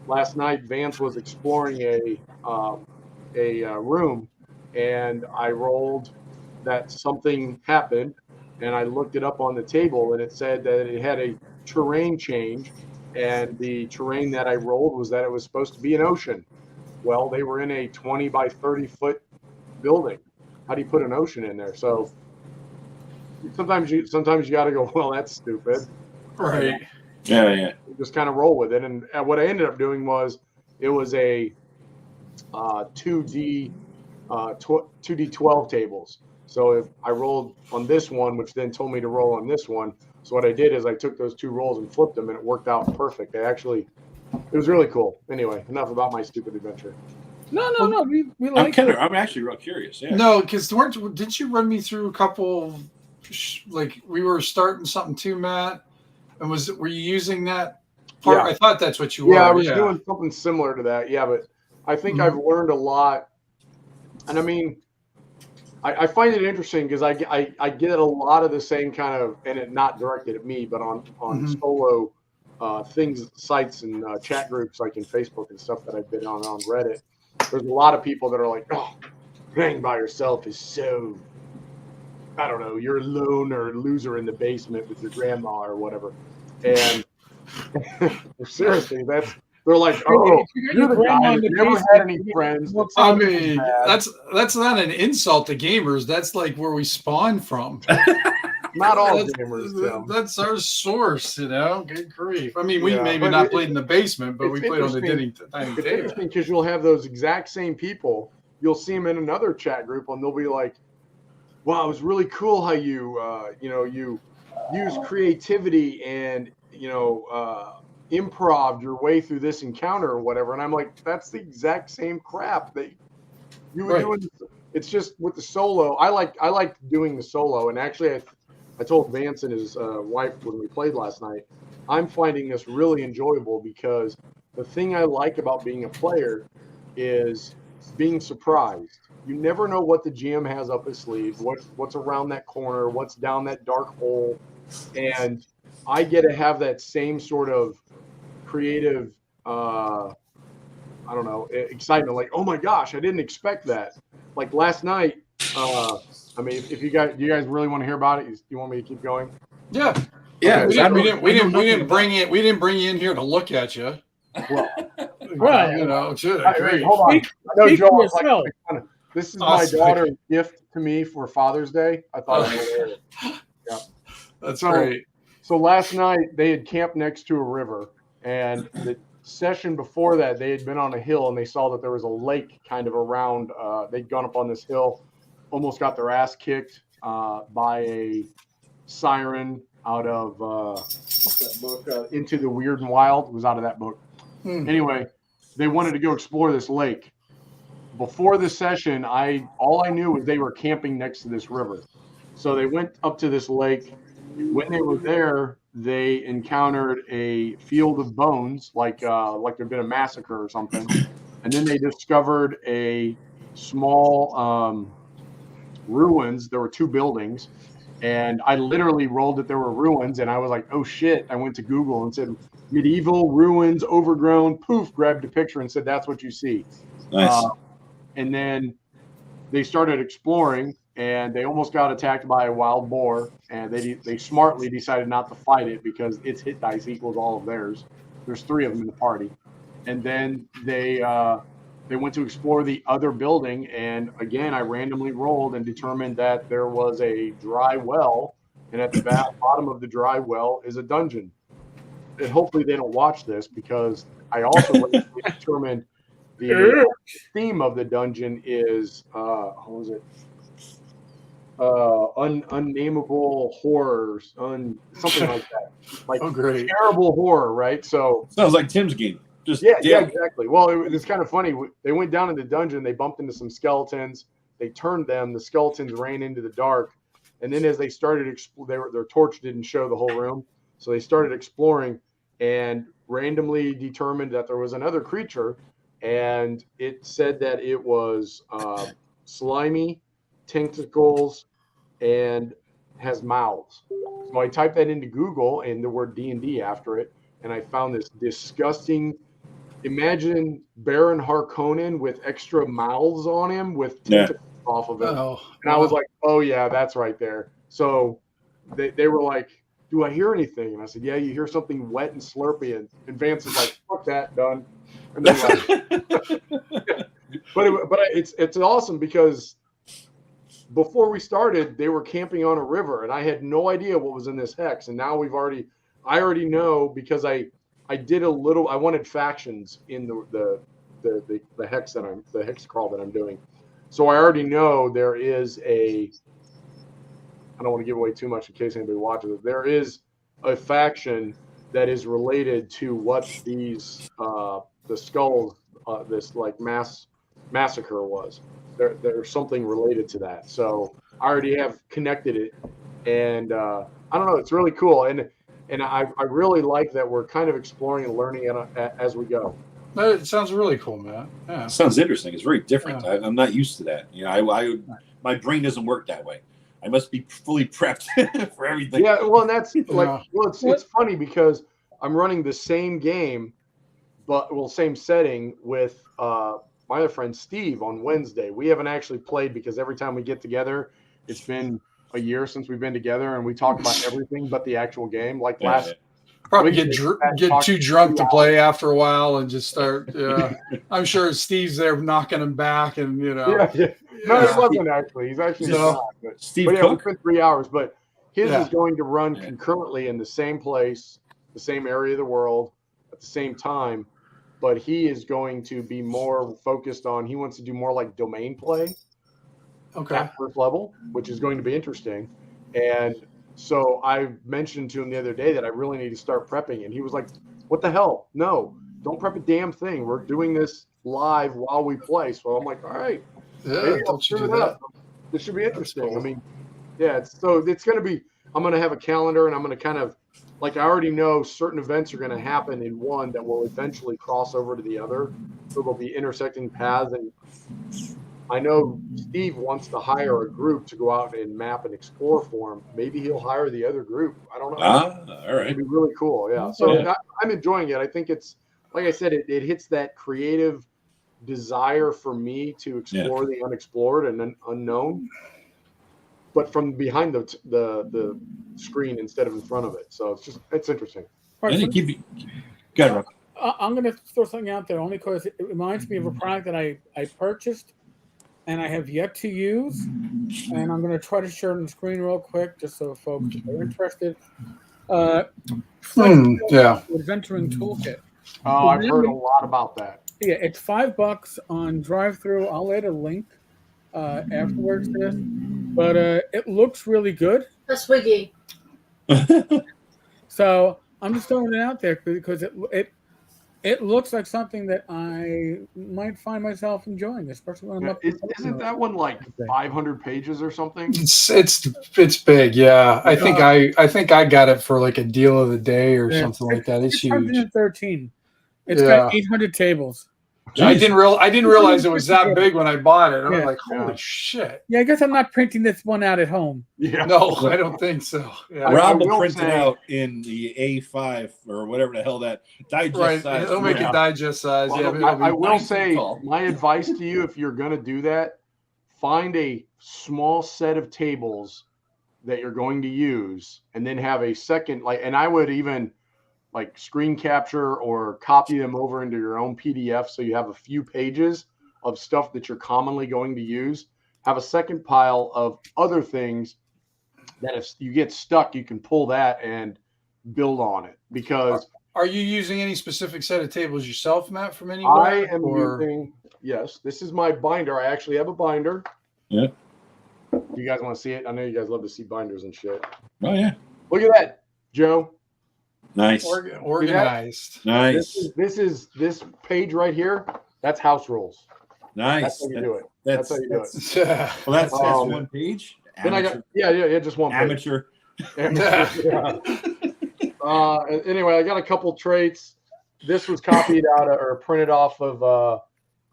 Last night, Vance was exploring a room, and I rolled that something happened, and I looked it up on the table, and it said that it had a terrain change, and the terrain that I rolled was that it was supposed to be an ocean. Well, they were in a 20 by 30 foot building. How do you put an ocean in there? So sometimes you got to go, well, that's stupid. Right. Yeah. Just kind of roll with it. And what I ended up doing was it was a 2D12 tables. So if I rolled on this one, which then told me to roll on this one. So what I did is I took those two rolls and flipped them, and it worked out perfect. It was really cool. Anyway, enough about my stupid adventure. No. We like I'm actually real curious. Yeah. No, because didn't you run me through a couple? Like we were starting something too, Matt. And were you using that part? Yeah. I thought that's what you were. Yeah, I was doing something similar to that. Yeah, but I think I've learned a lot. And I mean, I find it interesting because I get a lot of the same kind of, and it not directed at me, but on solo things, sites and chat groups like in Facebook and stuff that I've been on Reddit. There's a lot of people that are like, oh, playing by yourself is so, I don't know, you're alone or a loser in the basement with your grandma or whatever. And seriously, they're like, oh, you're the guy that never had any friends. I mean, that's not an insult to gamers. That's like where we spawn from. Not all gamers, Tim. That's our source, you know. Good grief. I mean, we maybe not played in the basement, but we played on the tiny It's table. interesting because you'll have those exact same people. You'll see them in another chat group, and they'll be like, wow, it was really cool how you use creativity and, improv your way through this encounter or whatever. And I'm like, that's the exact same crap that you were doing. It's just with the solo. I like doing the solo. And actually, I told Vance and his wife when we played last night, I'm finding this really enjoyable because the thing I like about being a player is being surprised. You never know what the GM has up his sleeve, what's around that corner, what's down that dark hole. And I get to have that same sort of creative, excitement. Like, oh my gosh, I didn't expect that. Like last night, I mean, if you guys really want to hear about it, you want me to keep going? Yeah. Okay. We didn't bring you in here to look at you. Well, great. Hold on. I know, Speak Joe, for like, yourself. this is my daughter's gift to me for Father's Day. I thought it was hilarious. Yeah. That's great. So last night they had camped next to a river, and the session before that they had been on a hill and they saw that there was a lake kind of around. They'd gone up on this hill, almost got their ass kicked by a siren out of that book, Into the Weird and Wild. It was out of that book. Anyway, they wanted to go explore this lake. Before the session, all I knew was they were camping next to this river. So they went up to this lake. When they were there, they encountered a field of bones, like there'd been a massacre or something. And then they discovered a small ruins. There were two buildings. And I literally rolled that there were ruins, and I was like, oh shit. I went to Google and said, medieval ruins, overgrown, poof, grabbed a picture and said, that's what you see. Nice. And then they started exploring, and they almost got attacked by a wild boar, and they smartly decided not to fight it because its hit dice equals all of theirs. There's 3 of them in the party. And then they went to explore the other building, and again, I randomly rolled and determined that there was a dry well, and at the bottom of the dry well is a dungeon. And hopefully they don't watch this because I also determined the theme of the dungeon is what was it? Unnameable horrors, something like that. Like great. Terrible horror, right? So sounds like Tim's game. Yeah, exactly. Well, it's kind of funny. They went down in the dungeon. They bumped into some skeletons. They turned them. The skeletons ran into the dark. And then as they started, their torch didn't show the whole room. So they started exploring and randomly determined that there was another creature. And it said that it was slimy, tentacles, and has mouths. So I typed that into Google and the word D&D after it. And I found this disgusting, imagine Baron Harkonnen with extra mouths on him with tentacles off of him. And I was like, oh, yeah, that's right there. So they were like, do I hear anything? And I said, yeah, you hear something wet and slurpy. And Vance is like, fuck that, done. And then but it's awesome because before we started, they were camping on a river, and I had no idea what was in this hex. And now I already know because I did a little. I wanted factions in the hex the hex crawl that I'm doing. So I already know there is a. I don't want to give away too much in case anybody watches it. There is a faction that is related to what these the skulls, this like massacre was. There's something related to that. So I already have connected it, and I don't know. It's really cool, and I really like that we're kind of exploring and learning as we go. It sounds really cool, man. Yeah. Sounds interesting. It's very different. Yeah. I'm not used to that. You know, my brain doesn't work that way. I must be fully prepped for everything. Yeah, well, and that's like, well, it's funny because I'm running the same game, same setting with my other friend Steve on Wednesday. We haven't actually played because every time we get together, it's been a year since we've been together, and we talk about everything but the actual game. Like probably get too drunk to play after a while and just start. Yeah, I'm sure Steve's there knocking him back, and you know. Yeah. No, he wasn't actually. He's actually not. Steve Cook. It's been 3 hours, but his is going to run Yeah. concurrently in the same place, the same area of the world, at the same time. But he is going to be more focused on. He wants to do more like domain play. Okay. At first level, which is going to be interesting. And so I mentioned to him the other day that I really need to start prepping, and he was like, "What the hell? No, don't prep a damn thing. We're doing this live while we play." So I'm like, "All right, Yeah, don't you do that? This should be interesting." Cool. I mean, yeah, it's going to be. I'm going to have a calendar, and I'm going to kind of like I already know certain events are going to happen in one that will eventually cross over to the other. So there'll be intersecting paths, and I know Steve wants to hire a group to go out and map and explore for him. Maybe he'll hire the other group. I don't know. All right. It'd be really cool. Yeah. So I'm enjoying it. I think it's, like I said, it hits that creative desire for me to explore the unexplored and unknown, but from behind the screen instead of in front of it. So it's interesting. Right, Go ahead, I'm going to throw something out there only because it reminds me of a product that I purchased and I have yet to use, and I'm going to try to share it on the screen real quick just so folks are interested. Adventuring Toolkit. Oh, I've heard a lot about that. Yeah, it's $5 on drive-through. I'll add a link afterwards to this, but it looks really good. A Swiggy. So I'm just throwing it out there because it looks like something that I might find myself enjoying, especially when I'm up. Isn't that one like 500 pages or something? It's big, yeah. I think I got it for like a deal of the day or something like that. It's huge. 613. It's got 800 tables. I didn't realize it was that big when I bought it. I was like, holy shit. Yeah, I guess I'm not printing this one out at home. Yeah. No, I don't think so. Yeah. Rob will print it out in the A5 or whatever the hell that digest size. He'll make it digest size. Well, I will say my advice to you, if you're going to do that, find a small set of tables that you're going to use and then have a second, and I would even like screen capture or copy them over into your own PDF so you have a few pages of stuff that you're commonly going to use. Have a second pile of other things that if you get stuck, you can pull that and build on it. Because are you using any specific set of tables yourself, Matt, from anywhere? I am using, yes, this is my binder. I actually have a binder. Yeah. You guys want to see it? I know you guys love to see binders and shit. Oh, yeah. Look at that, Joe. Nice. Organized. Nice. This page right here, that's house rules. Nice. That's how you do it. That's how you do it. Well, that's one page. Then I got just one page. Amateur. Yeah. Anyway, I got a couple traits. This was copied out or printed off of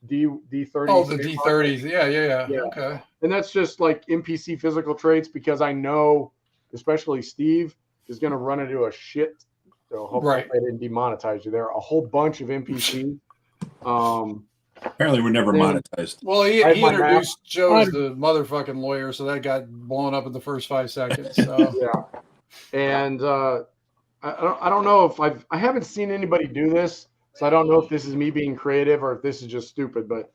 D30. Oh, the D30s. Yeah. Okay. And that's just like NPC physical traits because I know, especially Steve, is going to run into a shit. So hopefully I didn't demonetize you there. A whole bunch of NPCs. Apparently, we're never monetized. Well, he introduced Joe as the motherfucking lawyer, so that got blown up in the first 5 seconds. So. Yeah. And I don't know if I haven't seen anybody do this, so I don't know if this is me being creative or if this is just stupid, but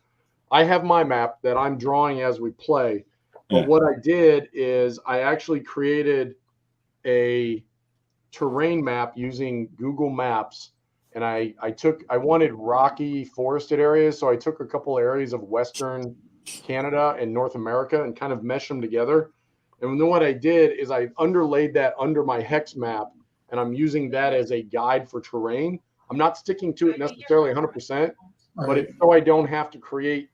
I have my map that I'm drawing as we play. But what I did is I actually created a terrain map using Google Maps, and I wanted rocky forested areas, so I took a couple areas of Western Canada and North America and kind of meshed them together. And then what I did is I underlaid that under my hex map, and I'm using that as a guide for terrain. I'm not sticking to it necessarily 100%, but it's so I don't have to create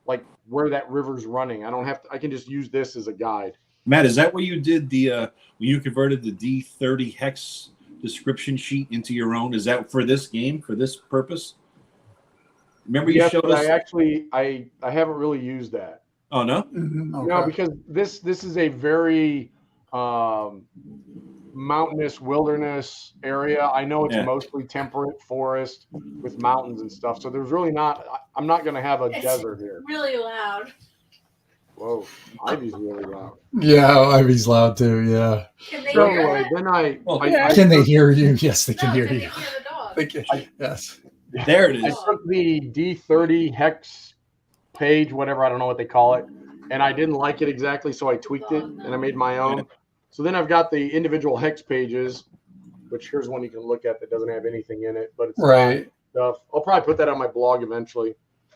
like where that river's running. I can just use this as a guide. Matt, is that where you did when you converted the D30 hex description sheet into your own? Is that for this game, for this purpose? Remember you showed us? I haven't really used that. Oh, no? Mm-hmm. Okay. No, because this is a very mountainous wilderness area. I know it's mostly temperate forest with mountains and stuff. So there's really I'm not going to have a desert here. Really loud. Whoa, Ivy's really loud. Yeah, Ivy's loud too. Yeah. Can they So hear anyway, it? then Can they hear you? Yes, they can No, hear can you. they hear the dog? They can, yes. There it I is. took the D30 hex page, whatever, I don't know what they call it, and I didn't like it exactly, so I tweaked it and I made my own. So then I've got the individual hex pages, which here's one you can look at that doesn't have anything in it, but it's stuff. I'll probably put that on my blog eventually.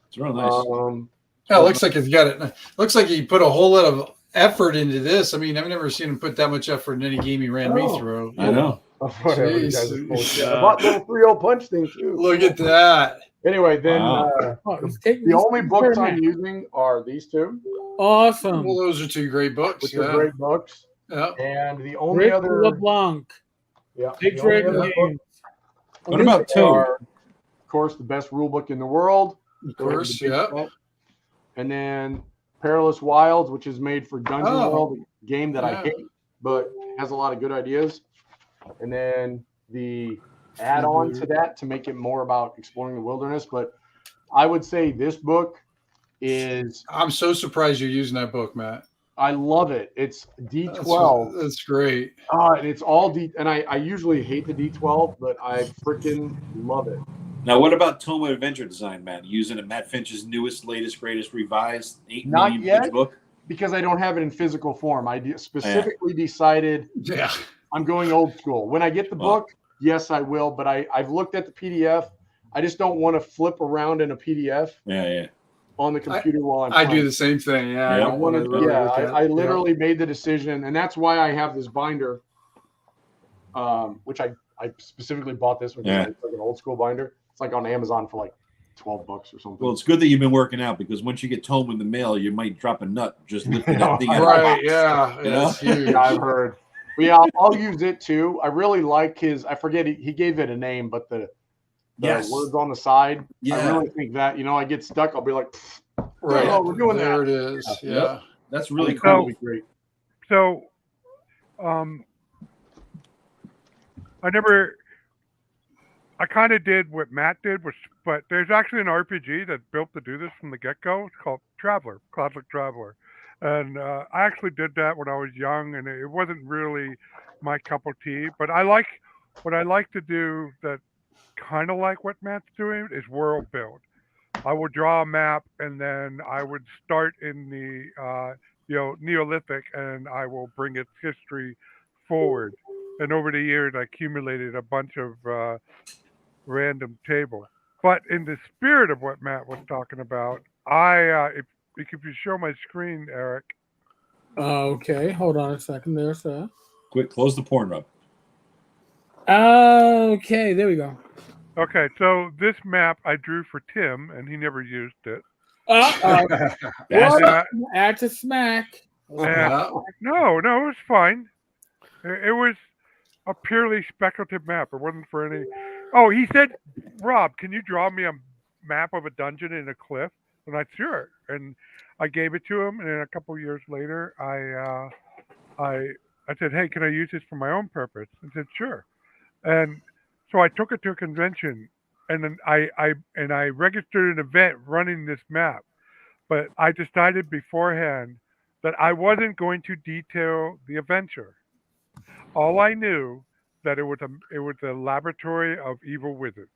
It's real nice. Yeah, it looks like he's got it. Looks like he put a whole lot of effort into this. I mean, I've never seen him put that much effort in any game he ran me through. I know. Whatever, you guys are full of shit. I bought little 3-0 punch thing too. Look at that. Anyway, then the only books I'm using are these two. Awesome. Well, those are two great books. Which are great books. Yeah. And the only Rick other LeBlanc. Big Dragon Games. What about Toad? Of course, the best rule book in the world. Of course, yeah. And then Perilous Wilds, which is made for Dungeon World, a game that I hate, but has a lot of good ideas. And then the add-on to that to make it more about exploring the wilderness. But I would say this book is... I'm so surprised you're using that book, Matt. I love it. It's D12. That's great. And it's all D. And I usually hate the D12, but I freaking love it. Now, what about Toma Adventure Design, Matt? Using Matt Finch's newest, latest, greatest, revised 8 million page book? Because I don't have it in physical form. I specifically decided I'm going old school. When I get the book, yes, I will. But I've looked at the PDF. I just don't want to flip around in a PDF. On the computer while I'm playing. I do the same thing. Yeah. I don't want to. I literally made the decision, and that's why I have this binder, which I specifically bought this one because it's like an old school binder. It's like on Amazon for like $12 or something. Well, it's good that you've been working out because once you get Tome in the mail, you might drop a nut just lifting that thing out. Right? Yeah, that's huge. I've heard. But yeah, I'll use it too. I really like his. I forget he gave it a name, but the words on the side. Yeah. I really think that, I get stuck. I'll be like, right. Oh, we're doing there that. There it is. Yeah. That's really cool. Great. So, I kind of did what Matt did, but there's actually an RPG that's built to do this from the get-go. It's called Traveler, Cosmic Traveler. And I actually did that when I was young, and it wasn't really my cup of tea. But what I like to do that kind of like what Matt's doing is world build. I would draw a map, and then I would start in the Neolithic, and I will bring its history forward. And over the years, I accumulated a bunch of random table. But in the spirit of what Matt was talking about, if you show my screen, Eric. Okay, hold on a second there, sir. Quick, close the porn up. Okay, there we go. Okay, so this map I drew for Tim, and he never used it. Add to smack. No, it was fine. It was a purely speculative map. It wasn't for any. Oh, he said, Rob, can you draw me a map of a dungeon in a cliff? And I sure. And I gave it to him. And then a couple of years later, I said, hey, can I use this for my own purpose? And said, sure. And so I took it to a convention, and then I registered an event running this map. But I decided beforehand that I wasn't going to detail the adventure. All I knew that it was a laboratory of evil wizards.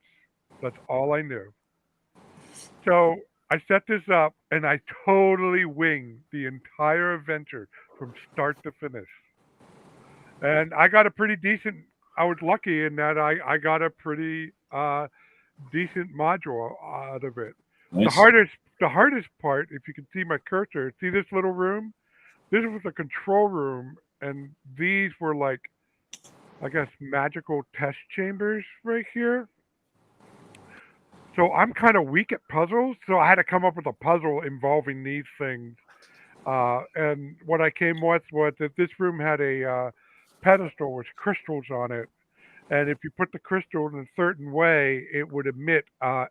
That's all I knew. So I set this up, and I totally winged the entire adventure from start to finish. And I got a pretty decent. I was lucky in that I got a pretty decent module out of it. Nice. The hardest part, if you can see my cursor, see this little room? This was a control room, and these were like, I guess, magical test chambers right here. So I'm kind of weak at puzzles, so I had to come up with a puzzle involving these things. And what I came with was that this room had a pedestal with crystals on it. And if you put the crystal in a certain way, it would emit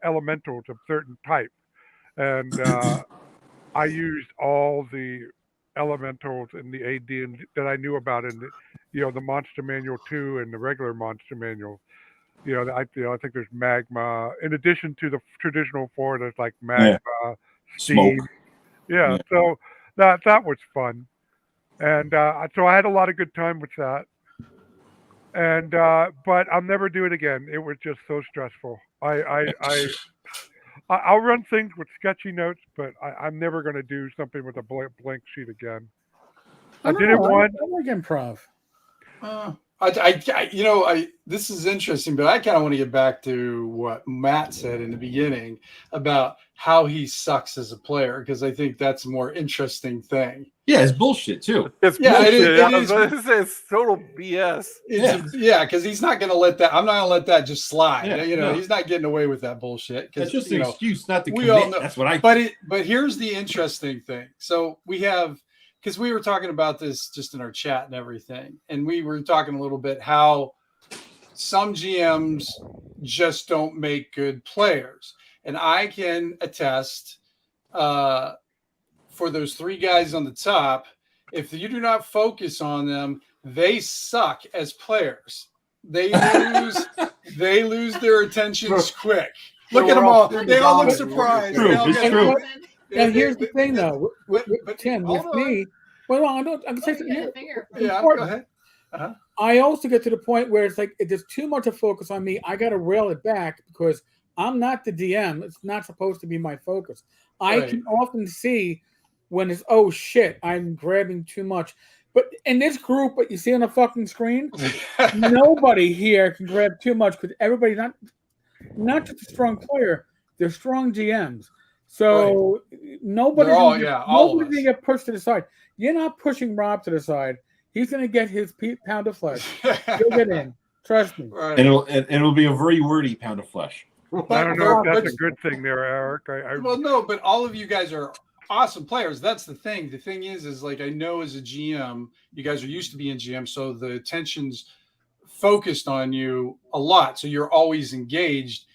elementals of certain type. And I used all the elementals in the AD that I knew about in the Monster Manual 2 and the regular Monster Manual. I think there's magma in addition to the traditional 4. There's like magma, steam. Smoke. Yeah, so that was fun, and so I had a lot of good time with that. And but I'll never do it again. It was just so stressful. I'll run things with sketchy notes, but I'm never going to do something with a blank sheet again. I did it once. I like improv. This is interesting, but I kind of want to get back to what Matt said in the beginning about how he sucks as a player, because I think that's a more interesting thing. Yeah, it's bullshit too. It's bullshit. It's total BS. Because he's not going to let that. I'm not going to let that just slide. Yeah, he's not getting away with that bullshit. That's just an excuse not to we commit. all know. That's what I. But here's the interesting thing. So we have. Because we were talking about this just in our chat and everything. And we were talking a little bit how some GMs just don't make good players. And I can attest for those 3 guys on the top, if you do not focus on them, they suck as players. They lose their attentions quick. Look at them all. They all look surprised. It's true. And here's the thing, though, with Tim, with me. Well, I can say something here. Yeah, go ahead. Uh-huh. I also get to the point where it's like if there's too much of focus on me, I got to rail it back because I'm not the DM. It's not supposed to be my focus. I can often see when it's, oh shit, I'm grabbing too much. But in this group, what you see on the fucking screen, nobody here can grab too much because everybody's not just a strong player, they're strong GMs. So nobody's going to get pushed to the side. You're not pushing Rob to the side. He's going to get his pound of flesh. He'll get in. Trust me. Right. And it'll be a very wordy pound of flesh. I don't know if that's a good thing there, Eric. Well, no, but all of you guys are awesome players. That's the thing. The thing is like I know as a GM, you guys are used to being GM, so the attention's focused on you a lot. So you're always engaged.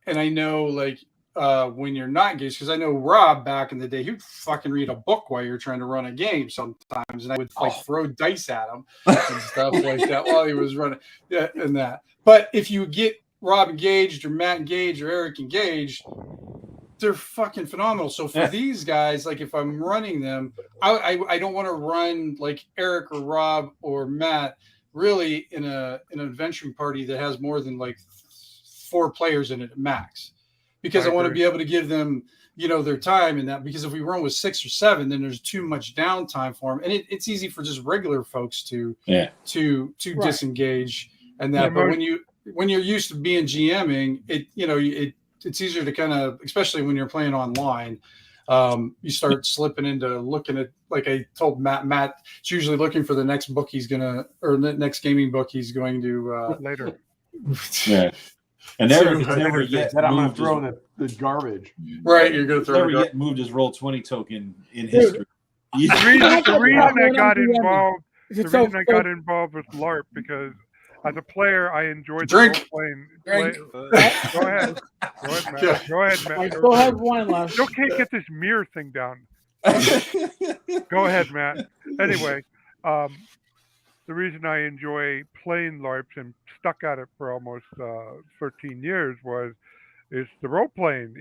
And I know like when you're not engaged, because I know Rob back in the day, he'd fucking read a book while you're trying to run a game sometimes, and I would throw dice at him and stuff like that while he was running and that. But if you get Rob engaged or Matt engaged or Eric engaged, they're fucking phenomenal. So for these guys, like if I'm running them, I don't want to run like Eric or Rob or Matt really in an adventuring party that has more than like 4 players in it at max. Because I want to be able to give them, their time in that. Because if we run with 6 or 7, then there's too much downtime for them, and it's easy for just regular folks to disengage and that. But when you're used to being GMing, it's easier to kind of, especially when you're playing online, you start slipping into looking at, like I told Matt, it's usually looking for the next book the next gaming book he's going to later. Yeah. And Eric has never yet that I'm going to throw the garbage. Right, you're going to throw never yet moved his Roll20 token in history. The reason I got DMing. involved. It's The so- reason I got involved with LARP because as a player I enjoyed Drink. the role-playing. Drink. Go ahead. Go ahead, Matt. Go ahead, Matt. I still have one left. Still can't get this mirror thing down. Go ahead, Matt. Anyway, the reason I enjoy playing LARPs and stuck at it for almost 13 years is the role playing,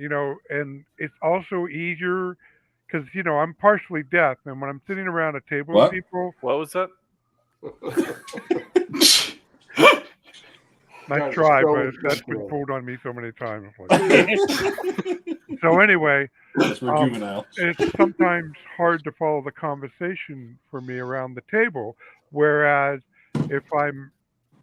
and it's also easier because I'm partially deaf, and when I'm sitting around a table What? with people, What was that? nice Guys, try, so but that's been sensitive. pulled on me so many times. So anyway, That's for juvenile. it's sometimes hard to follow the conversation for me around the table. Whereas if I'm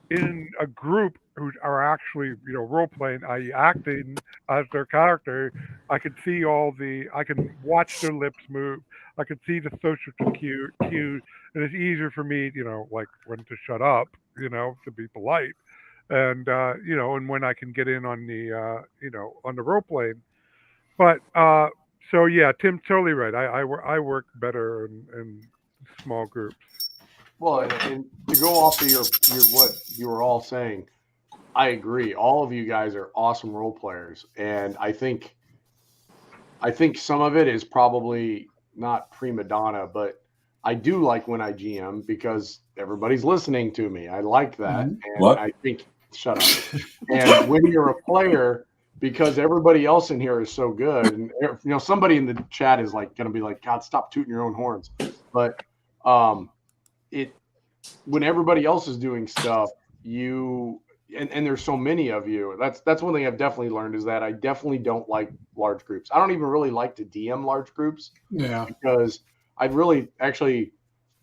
in a group who are actually, role playing, i.e., acting as their character, I can see I can watch their lips move. I can see the social cues, and it's easier for me, like when to shut up, to be polite, and and when I can get in on the, on the role playing. But so yeah, Tim's totally right. I work better in small groups. Well, and to go off of your what you were all saying, I agree. All of you guys are awesome role players, and I think some of it is probably not prima donna, but I do like when I GM because everybody's listening to me. I like that, and What? I think shut up. And when you're a player, because everybody else in here is so good, and somebody in the chat is like going to be like, God, stop tooting your own horns, but when everybody else is doing stuff, and there's so many of you, that's one thing I've definitely learned is that I definitely don't like large groups. I don't even really like to DM large groups. Yeah. Because I'd really actually,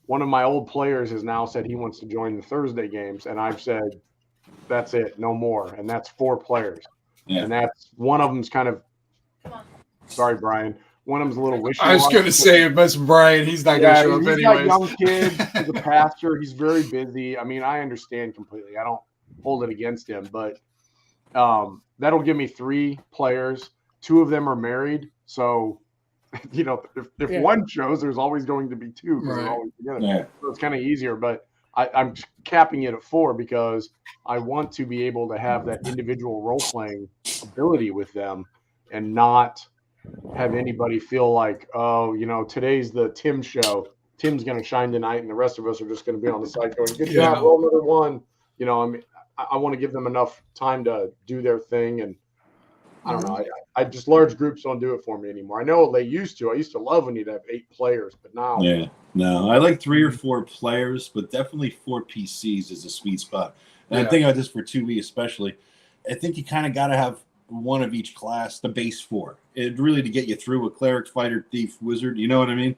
one of my old players has now said he wants to join the Thursday games, and I've said that's it, no more, and that's 4 players. Yeah. And that's one of them's kind of, sorry, Brian. One of them's a little wishy-washy. I was going to say, if that's Brian, he's not going to show up he's anyways. got young kids. He's a pastor. He's very busy. I mean, I understand completely. I don't hold it against him, but that'll give me 3 players. 2 of them are married, so if one shows, there's always going to be 2 because they're always together. Yeah. So it's kind of easier. But I'm capping it at 4 because I want to be able to have that individual role playing ability with them, and not have anybody feel like, today's the Tim show. Tim's going to shine tonight, and the rest of us are just going to be on the side going, good job, roll another one. I want to give them enough time to do their thing, and I don't know. I just large groups don't do it for me anymore. I know they used to. I used to love when you'd have 8 players, but now. Yeah, no, I like 3 or 4 players, but definitely 4 PCs is a sweet spot. And I think about this for 2E especially. I think you kind of got to have one of each class, the base 4. It really to get you through a cleric, fighter, thief, wizard. You know what I mean?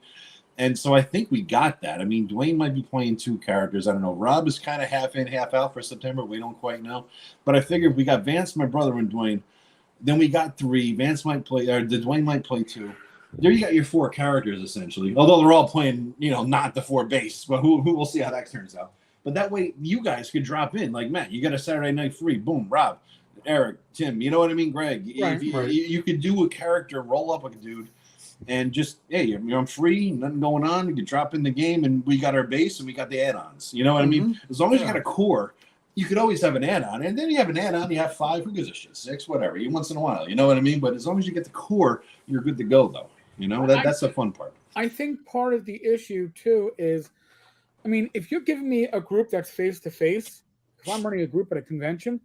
And so I think we got that. I mean, Dwayne might be playing 2 characters. I don't know. Rob is kind of half in, half out for September. We don't quite know. But I figured we got Vance, my brother, and Dwayne. Then we got 3. Vance might play, or Dwayne might play 2. There you got your 4 characters, essentially. Although they're all playing, not the 4 base. But who will see how that turns out. But that way, you guys could drop in. Like, Matt, you got a Saturday night free. Boom, Rob, Eric, Tim, you know what I mean? Greg, Right, you could do a character, roll up a dude, and just, hey, I'm free, nothing going on. You can drop in the game, and we got our base, and we got the add-ons. You know what I mean? As long as you got a core, you could always have an add-on. And then you have an add-on, you have 5, who gives a shit? 6, whatever, once in a while. You know what I mean? But as long as you get the core, you're good to go, though. That's the fun part. I think part of the issue, too, is, if you're giving me a group that's face-to-face, if I'm running a group at a convention,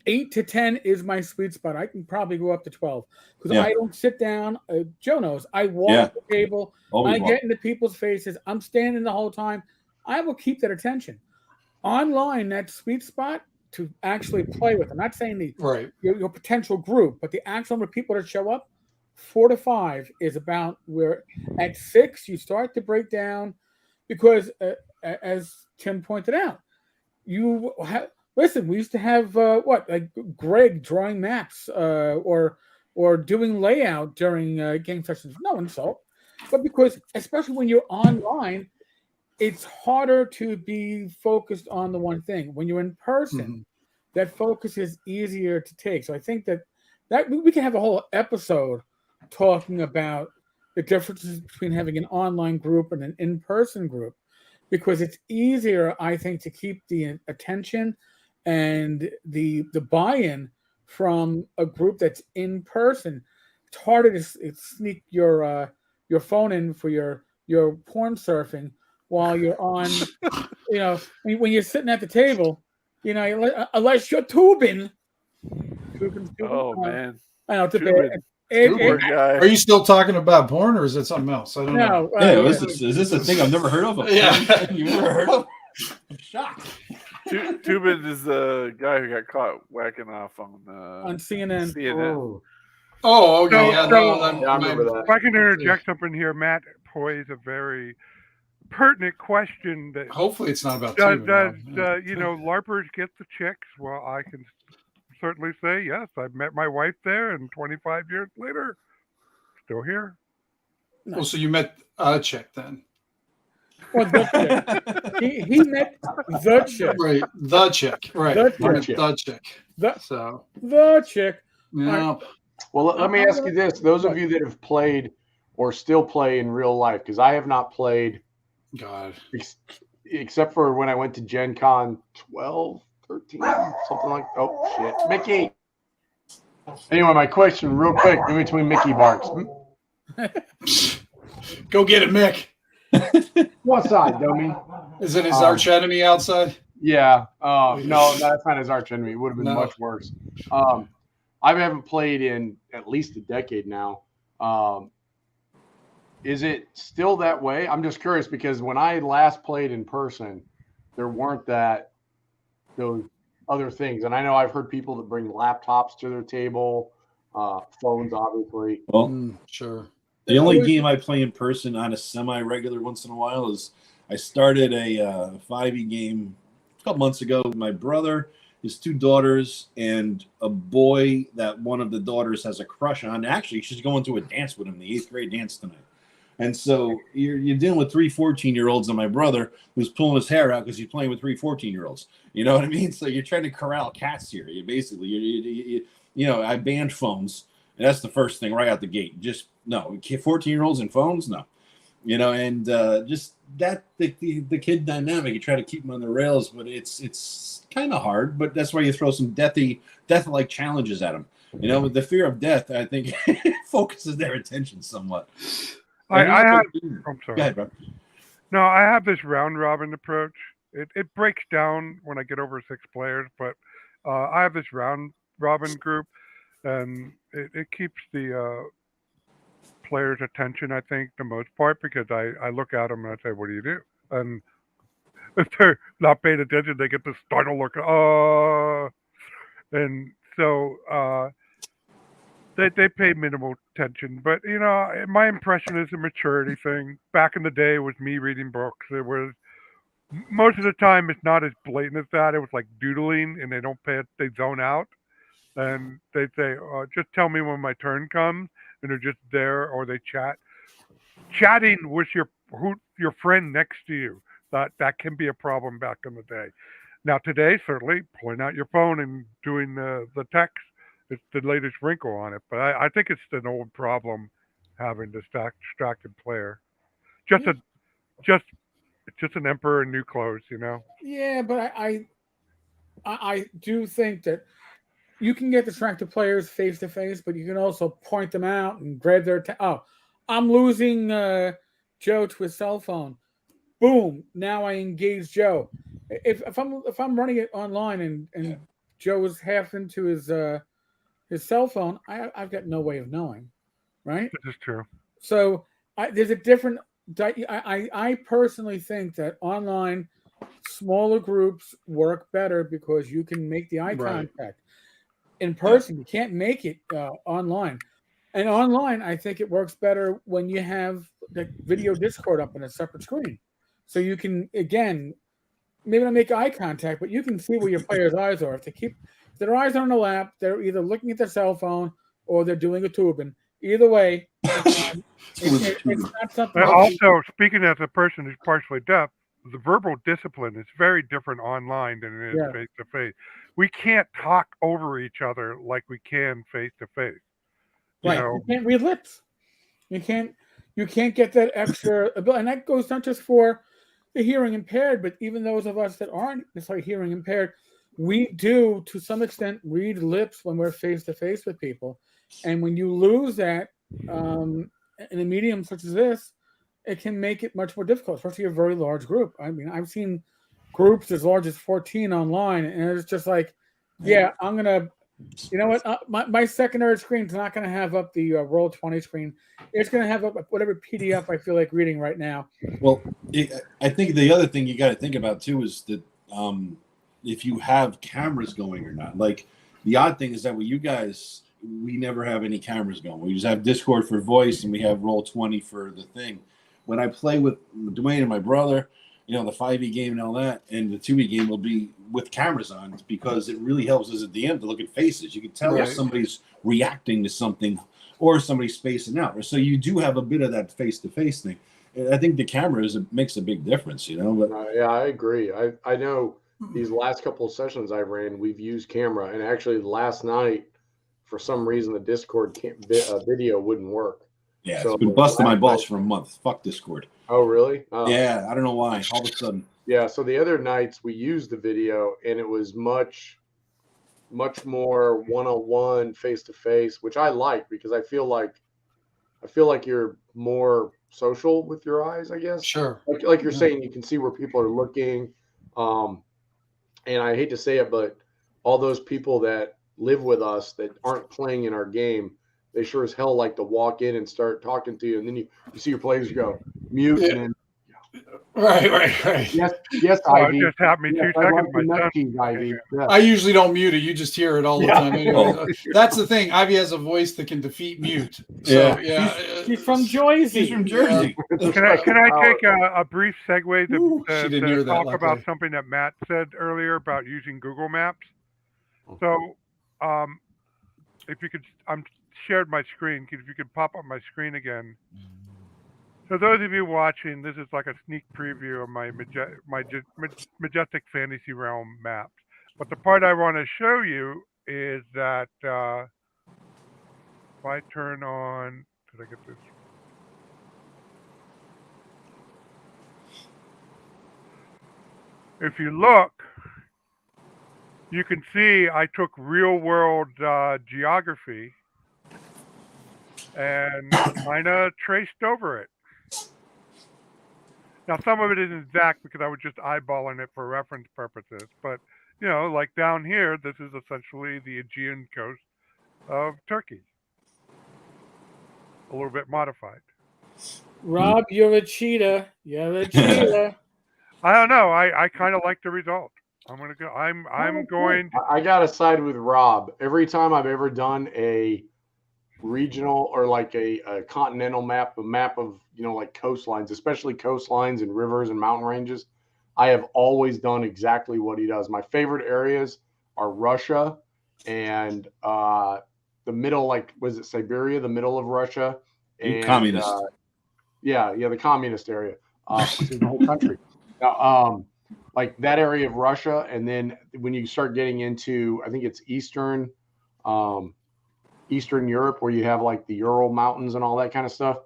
8 to 10 is my sweet spot. I can probably go up to 12 because I don't sit down. Joe knows. I walk the table. I get into people's faces. I'm standing the whole time. I will keep that attention. Online, that sweet spot to actually play with. I'm not saying your potential group, but the actual number of people that show up, 4 to 5 is about where at 6 you start to break down because, as Tim pointed out, you have. Listen, we used to have Greg drawing maps or doing layout during game sessions. No insult, but because especially when you're online, it's harder to be focused on the one thing. When you're in person, that focus is easier to take. So I think that we can have a whole episode talking about the differences between having an online group and an in-person group, because it's easier, I think, to keep the attention and the buy-in from a group that's in person. It's harder to sneak your phone in for your porn surfing while you're on, when you're sitting at the table, unless you're tubing. Oh man, I know it's a Tubin. bit. Poor guy. Are you still talking about porn, or is it something else? I don't know. No, Yeah, is this a thing I've never heard of? Yeah. You've never heard of? I'm shocked. Tubin is the guy who got caught whacking off on CNN. CNN. Oh, okay. So- Yeah, so- no, Yeah, I remember that. If I can interject something here, Matt posed a very pertinent question that hopefully it's not about does Tubin. LARPers get the chicks? Well, I can certainly say yes. I've met my wife there, and 25 years later, still here. Well, so you met a chick then, Well, the chick. He met the chick. right? The chick, right? The You met chick. the chick. The, So the chick. yeah, Well, let me ask you this: those of you that have played or still play in real life, because I have not played God. except for when I went to Gen Con 12, 13, something like. Oh shit, Mickey. Anyway, my question, real quick, in between Mickey barks. Go get it, Mick. What side, dummy? Is it his arch enemy outside? Yeah. No, that's not his arch enemy. It would have been No. much worse. I haven't played in at least a decade now. Is it still that way? I'm just curious because when I last played in person, there weren't those other things. And I know I've heard people that bring laptops to their table, phones, obviously. Well, Sure. the only game I play in person on a semi-regular once in a while is I started a 5e game a couple months ago with my brother, his two daughters, and a boy that one of the daughters has a crush on. Actually, she's going to a dance with him, the 8th grade dance tonight. And so you're dealing with 3 14-year-olds and my brother who's pulling his hair out because he's playing with 3 14-year-olds. You know what I mean? So you're trying to corral cats here. You basically, I banned phones. And that's the first thing right out the gate. Just no, 14-year-olds and phones, no. And just that the kid dynamic. You try to keep them on the rails, but it's kind of hard. But that's why you throw some death-like challenges at them. The fear of death, I think, focuses their attention somewhat. I'm Go sorry. ahead, bro. No, I have this round robin approach. It breaks down when I get over 6 players, but I have this round robin group, and it keeps the players' attention, I think, the most part, because I look at them and I say, "What do you do?" And if they're not paying attention, they get this startled look. And so they pay minimal attention. But my impression is a maturity thing. Back in the day, it was me reading books. It was most of the time it's not as blatant as that. It was like doodling, and they zone out, and they say, "Just tell me when my turn comes," and they're just there, or they chat. Chatting with your friend next to you, that can be a problem back in the day. Now today, certainly pulling out your phone and doing the text, it's the latest wrinkle on it. But I think it's an old problem having distracted player. Just an emperor in new clothes, Yeah, but I do think that you can get distracted players face to face, but you can also point them out and grab their I'm losing Joe to his cell phone. Boom! Now I engage Joe. If I'm running it online and Joe is half into his cell phone, I've got no way of knowing, right? This is true. So there's a different. I personally think that online smaller groups work better because you can make the eye contact. In person, you can't make it online. And online, I think it works better when you have the video Discord up on a separate screen. So you can, again, maybe not make eye contact, but you can see where your players' eyes are. If their eyes are on the lap, they're either looking at their cell phone or they're doing a tubing. Either way, it's not something. Also, speaking as a person who's partially deaf, the verbal discipline is very different online than it is face to face. We can't talk over each other like we can face to face. Right. You can't read lips. You you can't get that extra ability, and that goes not just for the hearing impaired, but even those of us that aren't necessarily hearing impaired, we do to some extent read lips when we're face to face with people, and when you lose that in a medium such as this, it can make it much more difficult, especially a very large group. I mean, I've seen groups as large as 14 online, and it's just like, yeah, I'm gonna, you know what, my secondary screen's not gonna have up the Roll20 screen. It's gonna have up whatever PDF I feel like reading right now. Well, I think the other thing you got to think about too is that if you have cameras going or not. Like the odd thing is that with you guys, we never have any cameras going. We just have Discord for voice, and we have Roll20 for the thing. When I play with Dwayne and my brother, you know, the 5e game and all that, and the 2e game will be with cameras on, because it really helps as a DM to look at faces. You can tell if somebody's reacting to something or somebody's spacing out. So you do have a bit of that face-to-face thing. And I think the camera makes a big difference, you know. But yeah, I agree. I know these last couple of sessions I ran, we've used camera, and actually last night, for some reason, the Discord video wouldn't work. Yeah, so it's been busting my balls for a month. Fuck Discord. Oh, really? Oh. Yeah, I don't know why. All of a sudden. Yeah, so the other nights we used the video, and it was much more one-on-one, face-to-face, which I like, because I feel like you're more social with your eyes, I guess. Sure. Like you're saying, you can see where people are looking. And I hate to say it, but all those people that live with us that aren't playing in our game, they sure as hell like to walk in and start talking to you, and then you see your players go mute, and then right. Yes, Ivy. It just happened me 2 seconds. My son. Ivy. Yes. I usually don't mute it. You just hear it all the time. Anyway, that's the thing. Ivy has a voice that can defeat mute. So, She's from Jersey. She's from Jersey. Can I take a brief segue she didn't hear to that, talk luckily. about something that Matt said earlier about using Google Maps? So, if you could, I'm shared my screen. If you could pop up my screen again. So those of you watching, this is like a sneak preview of my Majestic Fantasy Realm maps. But the part I want to show you is that if I turn on, did I get this? If you look, you can see I took real world geography and kind of traced over it. Now, some of it isn't exact because I was just eyeballing it for reference purposes. But, you know, like down here, this is essentially the Aegean coast of Turkey. A little bit modified. Rob, you're a cheetah. You're a cheetah. I don't know. I kind of like the result. I'm going to go. I'm going. I got to side with Rob. Every time I've ever done a regional or like a continental map, a map of, you know, like coastlines, especially coastlines and rivers and mountain ranges, I have always done exactly what he does. My favorite areas are Russia and the middle, like, was it Siberia, the middle of Russia? And communist. The communist area, which is the whole country. Now, like that area of Russia, and then when you start getting into, I think it's Eastern Europe, where you have like the Ural Mountains and all that kind of stuff.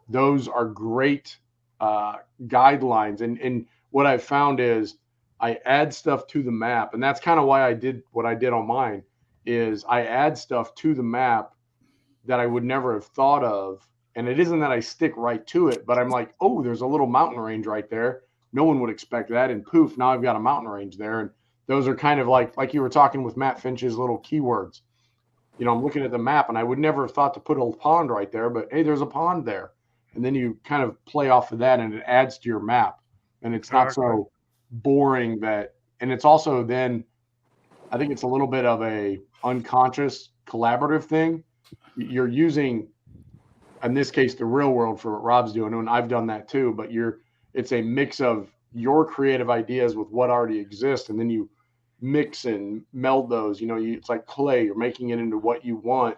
Those are great guidelines. And what I've found is I add stuff to the map, and that's kind of why I did what I did on mine, is I add stuff to the map that I would never have thought of. And it isn't that I stick right to it, but I'm like, oh, there's a little mountain range right there. No one would expect that. And poof, now I've got a mountain range there. And those are kind of like you were talking with Matt Finch's little keywords. You know, I'm looking at the map and I would never have thought to put a pond right there, but hey, there's a pond there. And then you kind of play off of that and it adds to your map. And it's not so boring that, and it's also then, I think it's a little bit of a unconscious collaborative thing. You're using, in this case, the real world for what Rob's doing. And I've done that too, but it's a mix of your creative ideas with what already exists. And then you mix and meld those, you know, it's like clay, you're making it into what you want,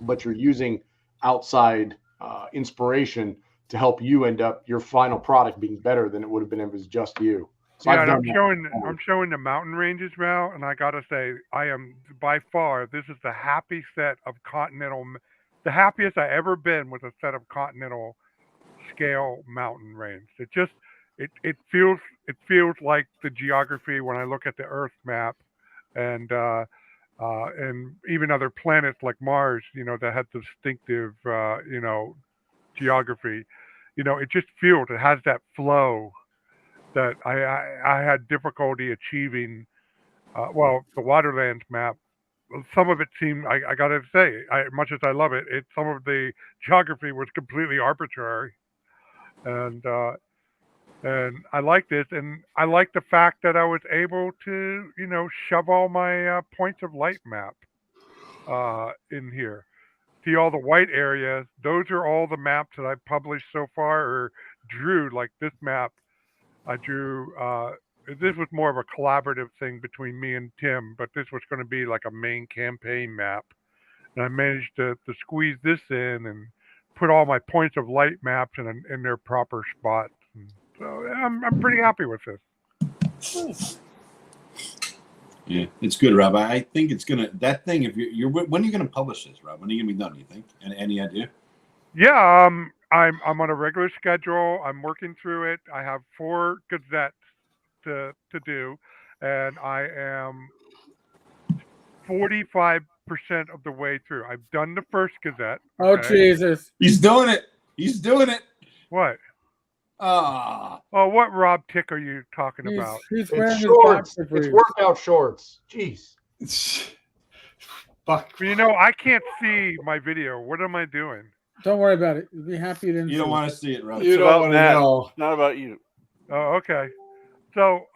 but you're using outside inspiration to help you end up your final product being better than it would have been if it was just you. So yeah, and I'm showing the mountain ranges now, and I gotta say, I am by far, this is the happiest set of continental, the happiest I ever been with a set of continental scale mountain range. It feels like the geography when I look at the Earth map, and even other planets like Mars, that have distinctive, geography. It just feels it has that flow that I had difficulty achieving. Well, the Waterlands map, some of it seemed, I gotta say, much as I love it, some of the geography was completely arbitrary, and I like this, and I like the fact that I was able to, shove all my points of light map in here. See all the white areas; those are all the maps that I've published so far or drew. Like this map, I drew. This was more of a collaborative thing between me and Tim, but this was going to be like a main campaign map, and I managed to squeeze this in and put all my points of light maps in their proper spots. And so I'm pretty happy with this. Yeah, it's good, Rob. I think it's gonna thing. If you're when are you gonna publish this, Rob? When are you gonna be done? Do you think? Any idea? Yeah, I'm on a regular schedule. I'm working through it. I have 4 gazettes to do, and I am 45% of the way through. I've done the first gazette. Oh Jesus! He's doing it. He's doing it. What? Oh, what Rob Tick are you talking about? He's wearing It's his shorts. boxer It's briefs. workout shorts. Jeez. Fuck. I can't see my video. What am I doing? Don't worry about it. You'll be happy you didn't. you don't want to see it, Rob. You It's don't about want to Matt, know. not about you. Oh, okay. So,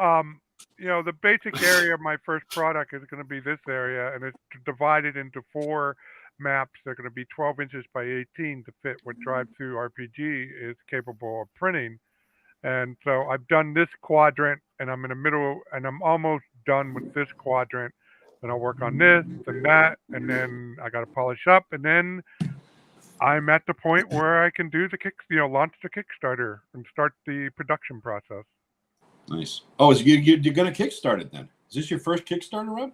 the basic area of my first product is going to be this area, and it's divided into 4 maps. They're going to be 12 inches by 18 to fit what Drive-Thru RPG is capable of printing. And so I've done this quadrant, and I'm in the middle, and I'm almost done with this quadrant. Then I'll work on this and that, and then I got to polish up, and then I'm at the point where I can do launch the Kickstarter and start the production process. Nice. Oh, you're going to kickstart it then? Is this your first Kickstarter, Rob?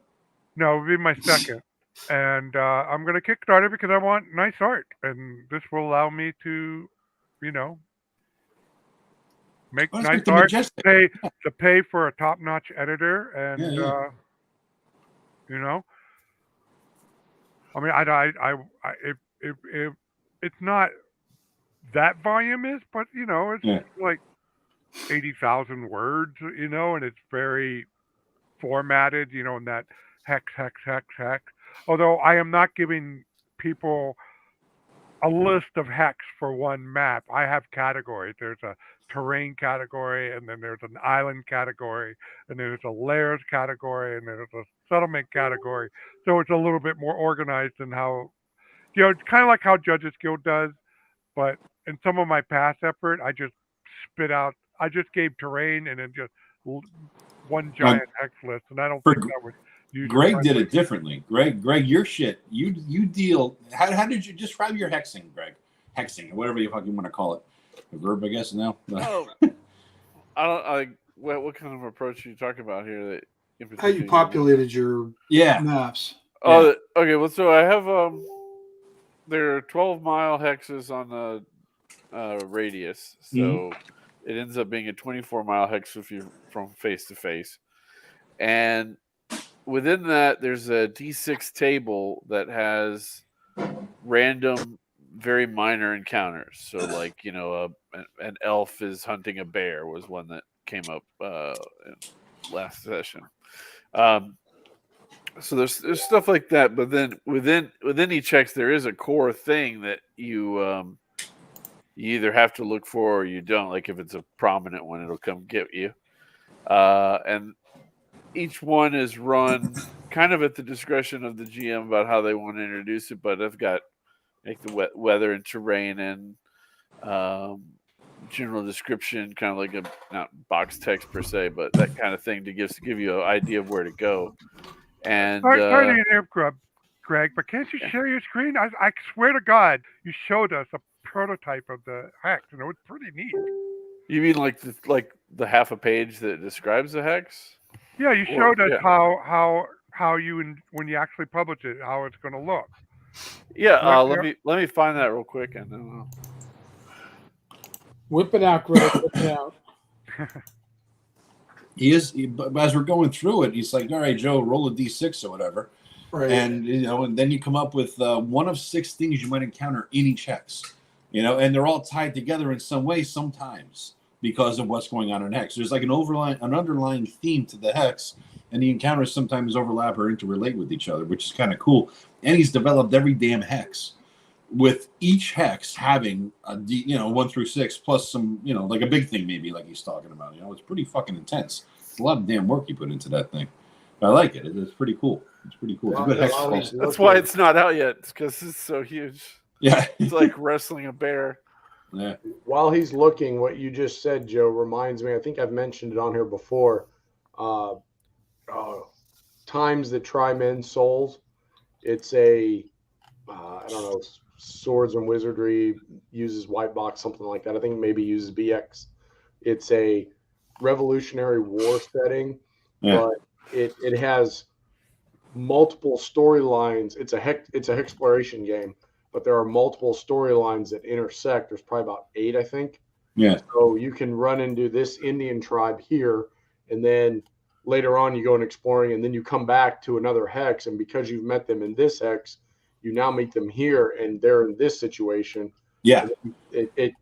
No, it'll be my second. And I'm going to kickstart it because I want nice art. And this will allow me to, make nice art, to pay for a top-notch editor. And, I mean, if it's not that voluminous, but, it's like 80,000 words, and it's very formatted, in that hex. Although I am not giving people a list of hex for one map. I have categories. There's a terrain category, and then there's an island category, and then there's a layers category, and then there's a settlement category. So it's a little bit more organized than how, it's kind of like how Judges Guild does, but in some of my past effort, I just gave terrain and then just one giant hex list, and I don't think that was user Greg friendly. did it differently. Greg, your shit. You deal. How did you describe your hexing, Greg? Hexing, or whatever you fucking want to call it. A verb, I guess. Now. Oh, what kind of approach are you talking about here? How you populated your maps? Oh, okay. Well, so I have there are 12-mile hexes on the radius, so it ends up being a 24-mile hex if you're from face to face, and within that there's a D6 table that has random, very minor encounters. So, like an elf is hunting a bear was one that came up in last session. So there's stuff like that, but then within each hex there is a core thing that you either have to look for or you don't. Like if it's a prominent one, it'll come get you. And each one is run kind of at the discretion of the GM about how they want to introduce it. But I've got the weather and terrain and general description, kind of like a not box text per se, but that kind of thing to give you an idea of where to go. And sorry to interrupt, Greg, but can't you share your screen? I swear to God, you showed us a prototype of the hex, and it was pretty neat. You mean like the half a page that describes the hex? Yeah, you showed us how you when you actually publish it, how it's going to look. Yeah, let me find that real quick, and then Whip it out, Greg. Whip it out. But as we're going through it, he's like, all right, Joe, roll a D6 or whatever. Right. And, and then you come up with one of 6 things you might encounter in each hex, and they're all tied together in some way sometimes because of what's going on in hex. There's like an underlying theme to the hex, and the encounters sometimes overlap or interrelate with each other, which is kind of cool. And he's developed every damn hex, with each hex having a 1 through 6 plus some, like a big thing maybe, like he's talking about. It's pretty fucking intense. It's a lot of damn work he put into that thing. But I like it. It's pretty cool. It's pretty cool. It's a good hex. That's why it's not out yet, because it's so huge. Yeah. It's like wrestling a bear. Yeah. While he's looking, what you just said, Joe, reminds me, I think I've mentioned it on here before, Times That Try Men's Souls. It's I don't know, Swords and Wizardry, uses White Box, something like that. I think maybe uses BX. It's a Revolutionary War setting, but it has multiple storylines. It's a exploration game, but there are multiple storylines that intersect. There's probably about 8, I think. Yeah. So you can run into this Indian tribe here, and then later on you go and exploring, and then you come back to another hex, and because you've met them in this hex, you now meet them here, and they're in this situation. Yeah. The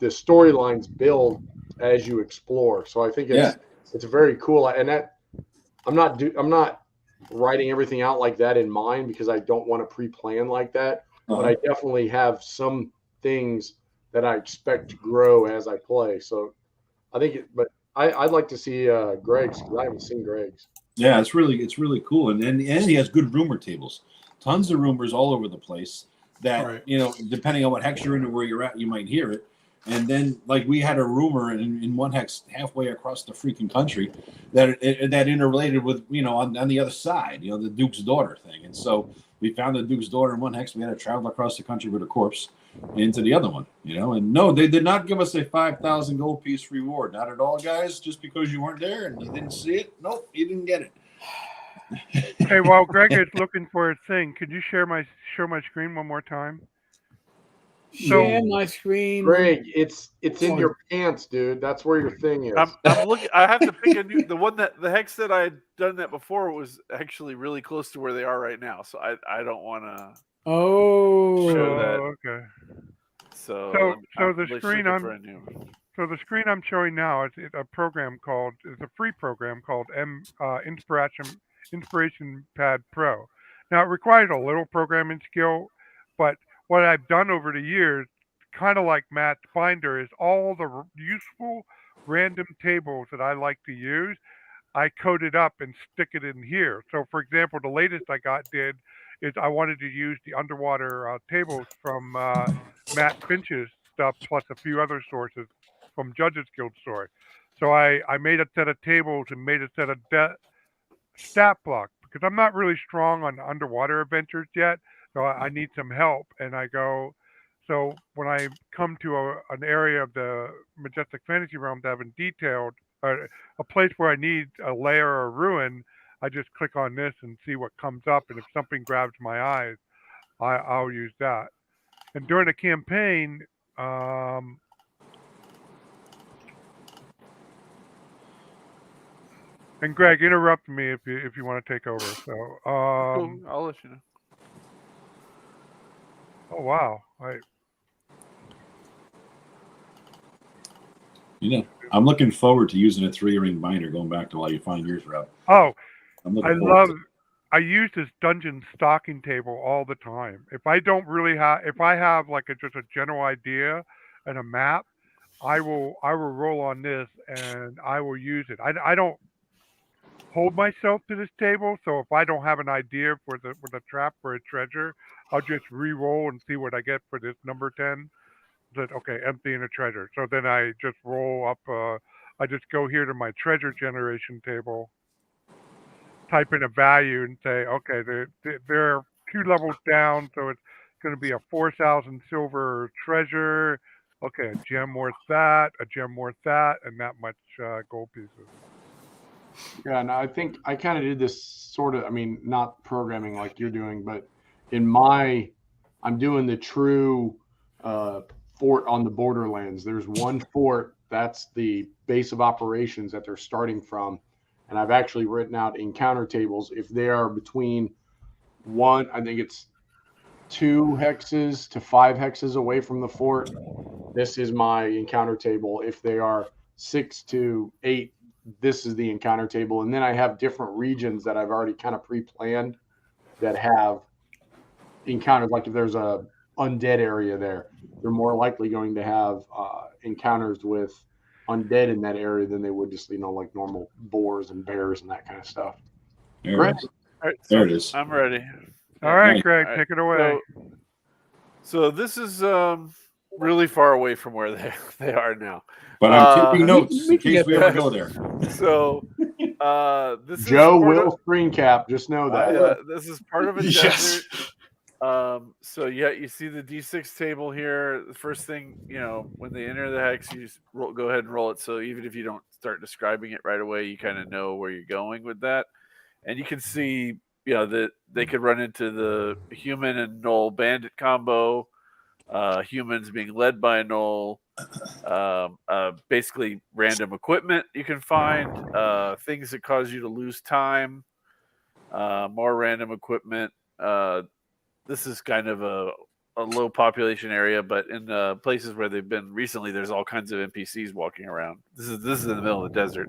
storylines build as you explore. So I think it's very cool. And that I'm not writing everything out like that in mind, because I don't want to pre-plan like that. But I definitely have some things that I expect to grow as I play. So I think I'd like to see Greg's, because I haven't seen Greg's. Yeah, it's really cool. And he has good rumor tables. Tons of rumors all over the place that, depending on what hex you're in or where you're at, you might hear it. And then, like, we had a rumor in one hex halfway across the freaking country that interrelated with, on the other side, the Duke's daughter thing. And so we found the Duke's daughter in one hex. We had to travel across the country with a corpse into the other one, And no, they did not give us a 5,000 gold piece reward. Not at all, guys. Just because you weren't there and you didn't see it. Nope, you didn't get it. Hey, while Greg is looking for a thing, could you share my screen one more time? Share my screen. Greg, it's in your pants, dude. That's where your thing is. I'm looking. I have to pick a new. The hex that I had done that before was actually really close to where they are right now. So I don't want to. Show that. Okay. So the screen I'm showing now is a program it's a free program called Inspiration Pad Pro. Now, it requires a little programming skill, but what I've done over the years, kind of like Matt's binder, is all the useful random tables that I like to use, I code it up and stick it in here. So, for example, the latest I did is I wanted to use the underwater tables from Matt Finch's stuff, plus a few other sources from Judges Guild story. So I made a set of tables and made a set of stat block, because I'm not really strong on underwater adventures yet, so I need some help. And so when I come to an area of the Majestic Fantasy Realm that I haven't detailed, a place where I need a lair or a ruin, I just click on this and see what comes up, and if something grabs my eyes, I'll use that. And during the campaign, and Greg, interrupt me if you want to take over. So cool. I'll let you know. Oh wow! I'm looking forward to using a 3-ring binder, going back to while you find yours, Rob. Oh, I use this dungeon stocking table all the time. If I have like just a general idea and a map, I will roll on this and I will use it. I don't hold myself to this table, so if I don't have an idea for the trap for a treasure, I'll just re-roll and see what I get for this number 10. That okay, emptying a treasure. So then I just roll up. I just go here to my treasure generation table, type in a value, and say, okay, they're 2 levels down, so it's going to be a 4,000 silver treasure. Okay, a gem worth that, a gem worth that, and that much gold pieces. Yeah, and I think I kind of did this sort of, not programming like you're doing, but I'm doing the true fort on the borderlands. There's one fort that's the base of operations that they're starting from, and I've actually written out encounter tables. If they are between I think it's 2 hexes to 5 hexes away from the fort, this is my encounter table. If they are 6 to 8, this is the encounter table. And then I have different regions that I've already kind of pre-planned that have encounters. Like if there's a undead area there, they're more likely going to have encounters with undead in that area than they would just, like normal boars and bears and that kind of stuff. Great. All right, There it is. I'm ready. All right, Nice. Greg, All right, take it away. So this is really far away from where they are now. But I'm taking notes we in can case get we ever go there. So this Joe is will screen cap. Just know that. this is part of a Yes. desert. So you see the D6 table here. The first thing, when they enter the hex, you just go ahead and roll it. So even if you don't start describing it right away, you kind of know where you're going with that. And you can see, that they could run into the human and Gnoll bandit combo. Humans being led by a Gnoll. Basically random equipment you can find. Things that cause you to lose time. More random equipment. This is kind of a low population area, but in places where they've been recently, there's all kinds of NPCs walking around. This is in the middle of the desert.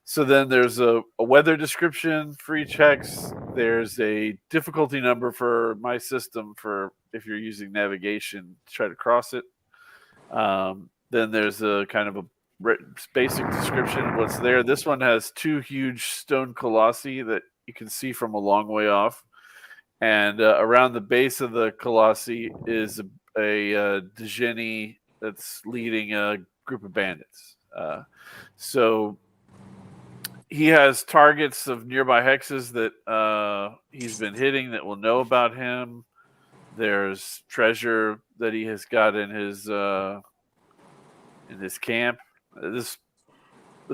So then there's a weather description for each hex. There's a difficulty number for my system for if you're using navigation to try to cross it. Then there's a kind of a basic description of what's there. This one has 2 huge stone colossi that you can see from a long way off. And around the base of the colossi is a Djinni that's leading a group of bandits. So he has targets of nearby hexes that he's been hitting that will know about him. There's treasure that he has got in his camp. This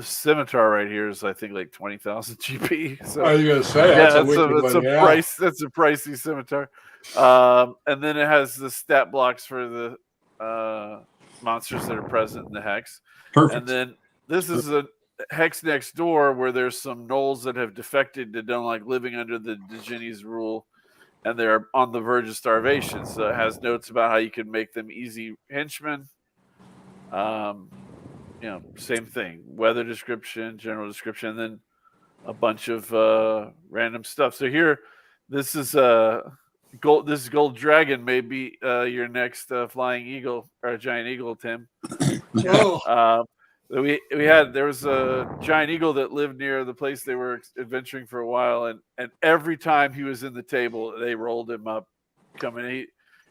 scimitar right here is, I think, like 20,000 GP. So I was gonna say yeah, that's a price. That's a pricey scimitar. And then it has the stat blocks for the monsters that are present in the hex. Perfect. And then this is a hex next door where there's some gnolls that have defected that don't like living under the Djinni's rule, and they're on the verge of starvation. So it has notes about how you can make them easy henchmen. Same thing. Weather description, general description, and then a bunch of random stuff. So here, this is gold. This gold dragon may be your next flying eagle or giant eagle, Tim. There was a giant eagle that lived near the place they were adventuring for a while, and every time he was in the table, they rolled him up. He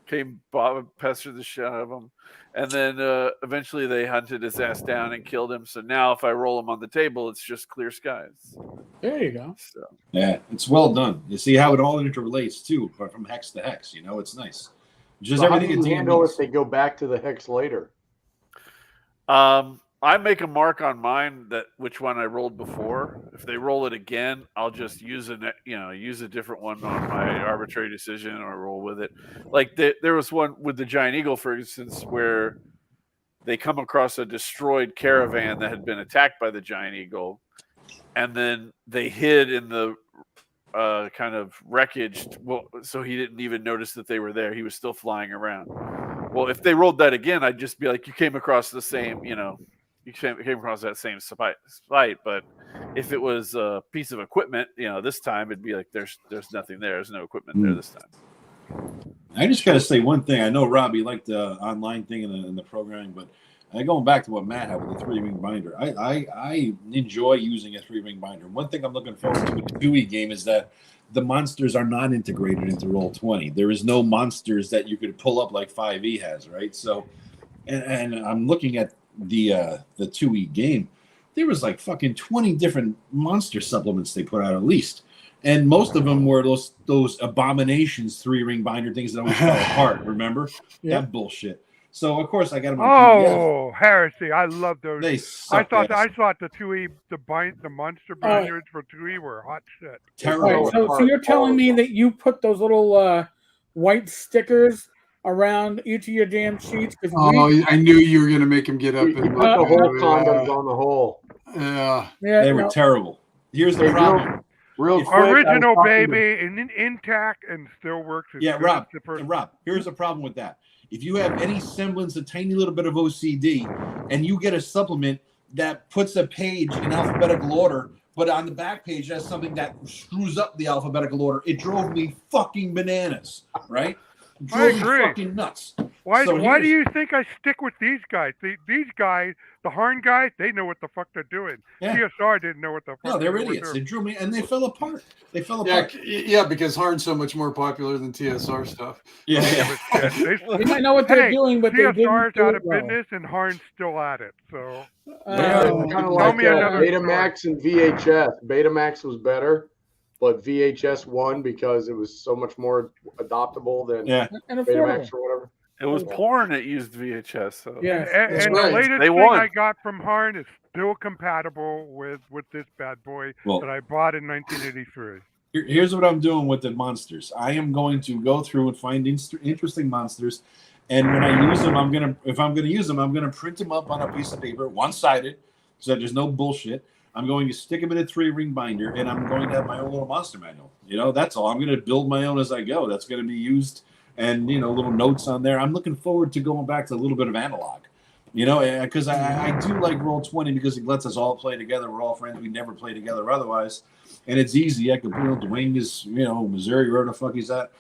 came, Bob pestered the shit out of him, and then eventually they hunted his ass down and killed him. So now, if I roll him on the table, it's just clear skies. There you go. So Yeah, it's well done. You see how it all interrelates too, from hex to hex. It's nice. Just So how everything. do you handle if they go back to the hex later? I make a mark on mine that which one I rolled before. If they roll it again, I'll just use a different one on my arbitrary decision or roll with it. Like there was one with the giant eagle, for instance, where they come across a destroyed caravan that had been attacked by the giant eagle, and then they hid in the kind of wreckage. Well, so he didn't even notice that they were there. He was still flying around. Well, if they rolled that again, I'd just be like, you came across the same, you came across that same site, but if it was a piece of equipment, this time it'd be like there's nothing there. There's no equipment there this time. I just got to say one thing. I know, Rob, you like the online thing and the programming, but going back to what Matt had with the 3-ring binder, I enjoy using a 3-ring binder. One thing I'm looking forward to with the 2E game is that the monsters are not integrated into Roll20. There is no monsters that you could pull up like 5e has, right? So, and I'm looking at the 2E game. There was like fucking 20 different monster supplements they put out at least, and most of them were those abominations 3-ring binder things that always fell apart. Remember that bullshit? So of course I got them on PDF. Heresy! I love those. They I thought the 2E the monster binders for 2E were hot shit. Terrible. Right, so you're telling me that you put those little white stickers around each of your damn sheets because I knew you were going to make him get up You and put the look. whole condoms on the hole. Yeah. They were terrible. Here's the Hey, problem. Real If- quick, I was Original talking to- baby and intact and still works. as Yeah, good Rob. as the first- And Rob, here's the problem with that. If you have any semblance, a tiny little bit of OCD, and you get a supplement that puts a page in alphabetical order, but on the back page has something that screws up the alphabetical order, it drove me fucking bananas, right? It I drove agree. me fucking nuts. Why So do here's- you think I stick with these guys? These guys, the Harn guys, they know what the fuck they're doing. Yeah. TSR didn't know what the fuck. No, they're were idiots. They doing. drew me, and they fell apart. They fell Yeah, apart. yeah, because Harn's so much more popular than TSR stuff. Yeah. Yeah, They might know what they're Hey, doing, but they didn't TSR's do out it of well. business and Harn's still at it. So It's kind of like me another Betamax and VHS. Betamax was better, but VHS won because it was so much more adoptable than Yeah. and Betamax affordable. or whatever. It was porn that used VHS. So Yes. That's and right. the latest They thing won. I got from Harn is still compatible with this bad boy Well- that I bought in 1983. Here's what I'm doing with the monsters. I am going to go through and find interesting monsters, and when I use them, if I'm gonna use them, I'm gonna print them up on a piece of paper, one-sided, so that there's no bullshit. I'm going to stick them in a 3-ring binder, and I'm going to have my own little monster manual. That's all. I'm going to build my own as I go. That's going to be used, and little notes on there. I'm looking forward to going back to a little bit of analog. Because I do like Roll20 because it lets us all play together. We're all friends. We never play together otherwise. And it's easy. I can Dwayne is, Missouri, where the fuck he's at.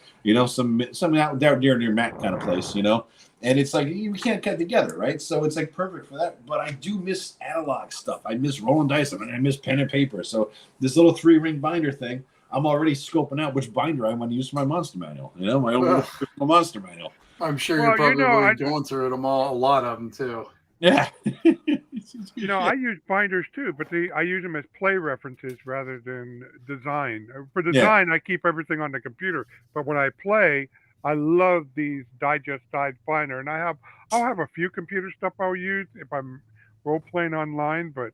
Some out there near Matt kind of place, And it's like, we can't get together, right? So it's like perfect for that. But I do miss analog stuff. I miss rolling dice. I miss pen and paper. So this little 3-ring binder thing, I'm already scoping out which binder I want to use for my monster manual. My own little monster manual. I'm sure Well, you're probably I going through them all, a lot of them too. Yeah. I use binders too, but I use them as play references rather than design. For design, I keep everything on the computer, but when I play, I love these digest size binder, and I'll have a few computer stuff I'll use if I'm role playing online. But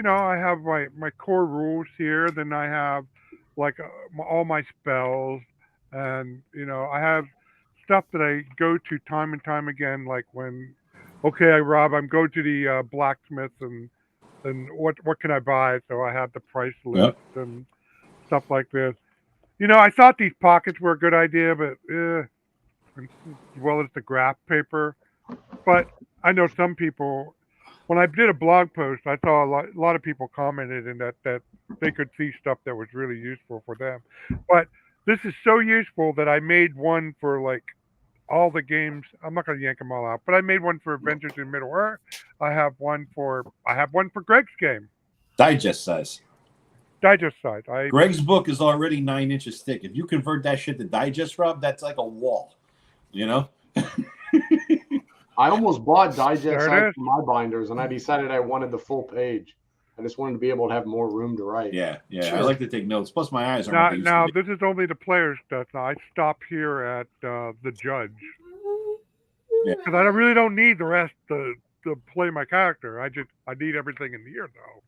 I have my core rules here. Then I have like all my spells, and I have stuff that I go to time and time again, like when. Okay, Rob, I'm going to the blacksmith, and what can I buy? So I have the price list and stuff like this. I thought these pockets were a good idea, but as well as the graph paper. But I know some people. When I did a blog post, I saw a lot of people commented in that they could see stuff that was really useful for them. But this is so useful that I made one for like. All the games. I'm not going to yank them all out, but I made one for Adventures in Middle Earth. I have one for Greg's game. Digest size. Digest size. Greg's book is already 9 inches thick. If you convert that shit to digest, Rob, that's like a wall. I almost bought digest size for my binders, and I decided I wanted the full page. I just wanted to be able to have more room to write. Yeah. Sure. I like to take notes. Plus, my eyes aren't. Now this is only the player's stuff. Now I stop here at the judge because I really don't need the rest to play my character. I need everything in here though.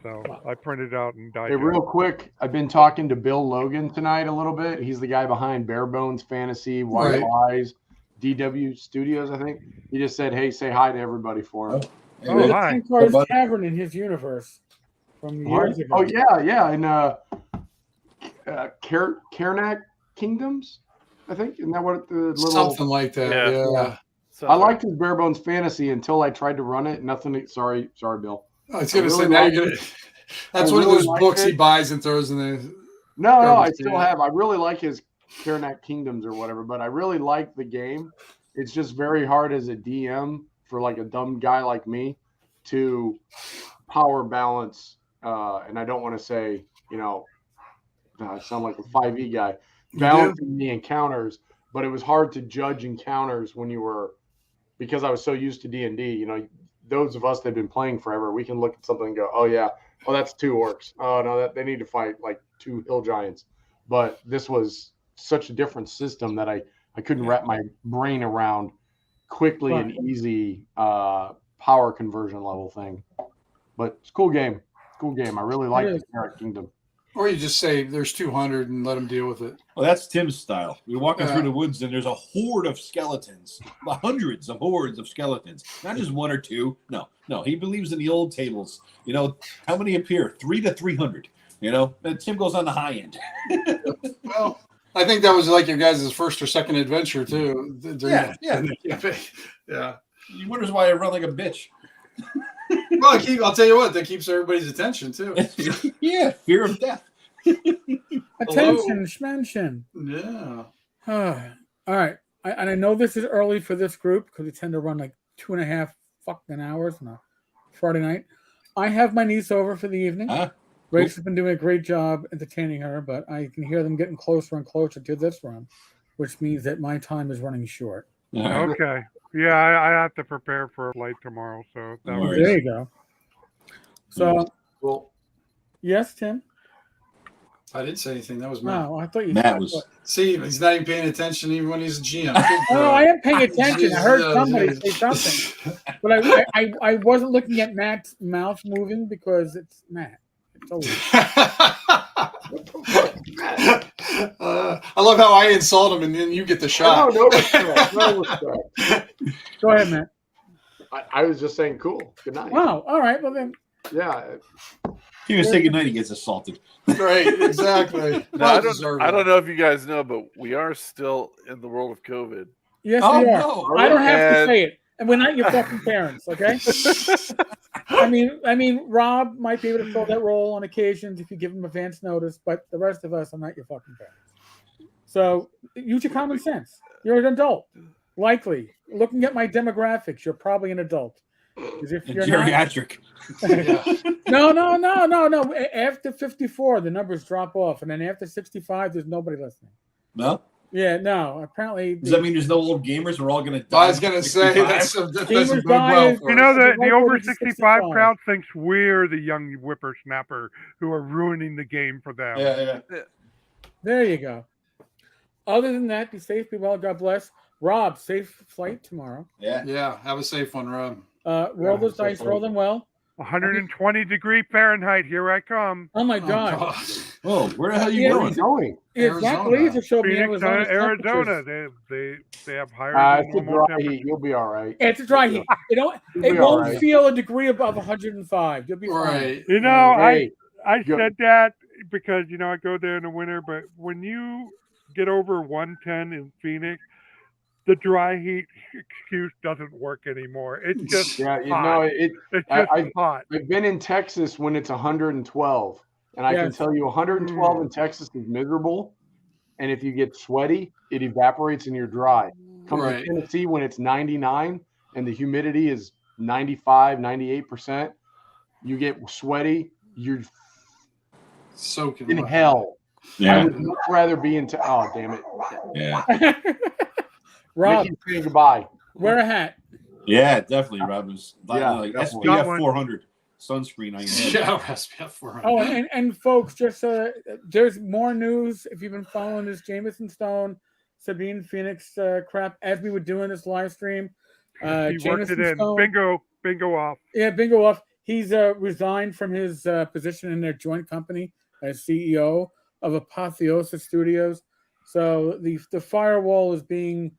So I printed out and digest. Hey, real quick, I've been talking to Bill Logan tonight a little bit. He's the guy behind Bare Bones Fantasy, White Lies, DW Studios, I think. He just said, "Hey, say hi to everybody for him." Oh, hi. Tenkar's Tavern in his universe from years ago. Oh yeah, in Karnak Kingdoms, I think. Isn't that what the little Something like that. Yeah. I liked his Bare Bones Fantasy until I tried to run it. Nothing. Sorry, Bill. I was going to say really now liked you're gonna. it. That's I one of really those liked books he it. buys and throws in the. No, I Garbage still can. have. I really like his Karnak Kingdoms or whatever, but I really like the game. It's just very hard as a DM for like a dumb guy like me to power balance. And I don't want to say, I sound like a 5e guy, balancing the encounters, but it was hard to judge encounters when you were, because I was so used to D&D, those of us that have been playing forever, we can look at something and go, oh yeah, that's 2 orcs. Oh no, they need to fight like 2 hill giants. But this was such a different system that I couldn't wrap my brain around quickly and easy power conversion level thing. But it's a cool game. I really like the Karnak Kingdom. Or you just say there's 200 and let them deal with it. Well, that's Tim's style. We're walking through the woods and there's a horde of skeletons, hundreds of hordes of skeletons, not just one or two. No. He believes in the old tables. You know, how many appear? 3 to 300. You know, and Tim goes on the high end. Well, I think that was like your guys' first or second adventure too. Yeah. Yeah. He wonders why I run like a bitch. Well, I'll tell you what, that keeps everybody's attention too. Yeah, fear of death. Attention, schmention. Yeah. All right. I know this is early for this group because we tend to run like 2.5 fucking hours on a Friday night. I have my niece over for the evening. Grace has been doing a great job entertaining her, but I can hear them getting closer and closer to this run, which means that my time is running short. Okay. Yeah, I have to prepare for a flight tomorrow, so there you go. So, well, yes, Tim. I didn't say anything. That was Matt. No, I thought you. Matt was. See, he's not even paying attention even when he's a GM. No, I am paying attention. I heard somebody say something, but I wasn't looking at Matt's mouth moving because it's Matt. It's always. I love how I insult him and then you get the shot. No respect. No respect. Go ahead, Matt. I was just saying, cool. Good night. Wow. All right. Well then. Yeah. He was saying goodnight. He gets assaulted. Right. Exactly. No, I don't know if you guys know, but we are still in the world of COVID. Yes, we are. No. I don't have to say it, and we're not your fucking parents, okay? I mean, Rob might be able to fill that role on occasions if you give him advance notice, but the rest of us are not your fucking parents. So use your common sense. You're an adult, likely. Looking at my demographics, you're probably an adult. Because if you're geriatric. No. After 54, the numbers drop off, and then after 65, there's nobody listening. No. Yeah, no. Apparently, does that mean there's no old gamers? We're all going to die. I was going to say that's a big well. You know, the over 65 crowd thinks we're the young whippersnapper who are ruining the game for them. Yeah. There you go. Other than that, be safe, be well, God bless. Rob, safe flight tomorrow. Yeah. Have a safe one, Rob. Roll those dice, roll them well. 120-degree Fahrenheit. Here I come. Oh my God! Oh, where the hell are you going? Zach Laser showed me Phoenix, Arizona. They have higher. It's a dry heat. You'll be all right. It's a dry heat. It won't feel a degree above 105. You'll be right. You know, I said that because I go there in the winter, but when you get over 110 in Phoenix, the dry heat excuse doesn't work anymore. It's just hot. It's just hot. I've been in Texas when it's 112, and I can tell you 112 in Texas is miserable. And if you get sweaty, it evaporates and you're dry. Come to Tennessee when it's 99 and the humidity is 95, 98%, you get sweaty, you're soaking in hell. Yeah. I would much rather be in oh, damn it. Yeah. Rob, saying goodbye. Wear a hat. Yeah, definitely, Rob. Like SPF 400 sunscreen on your head. Yeah, SPF 400. Oh, and folks, just there's more news if you've been following this Jameson Stone, Sabine Phoenix crap as we were doing this live stream. He worked it in. Stone, bingo off. Yeah, bingo off. He's resigned from his position in their joint company as CEO of Apotheosis Studios. So the firewall is being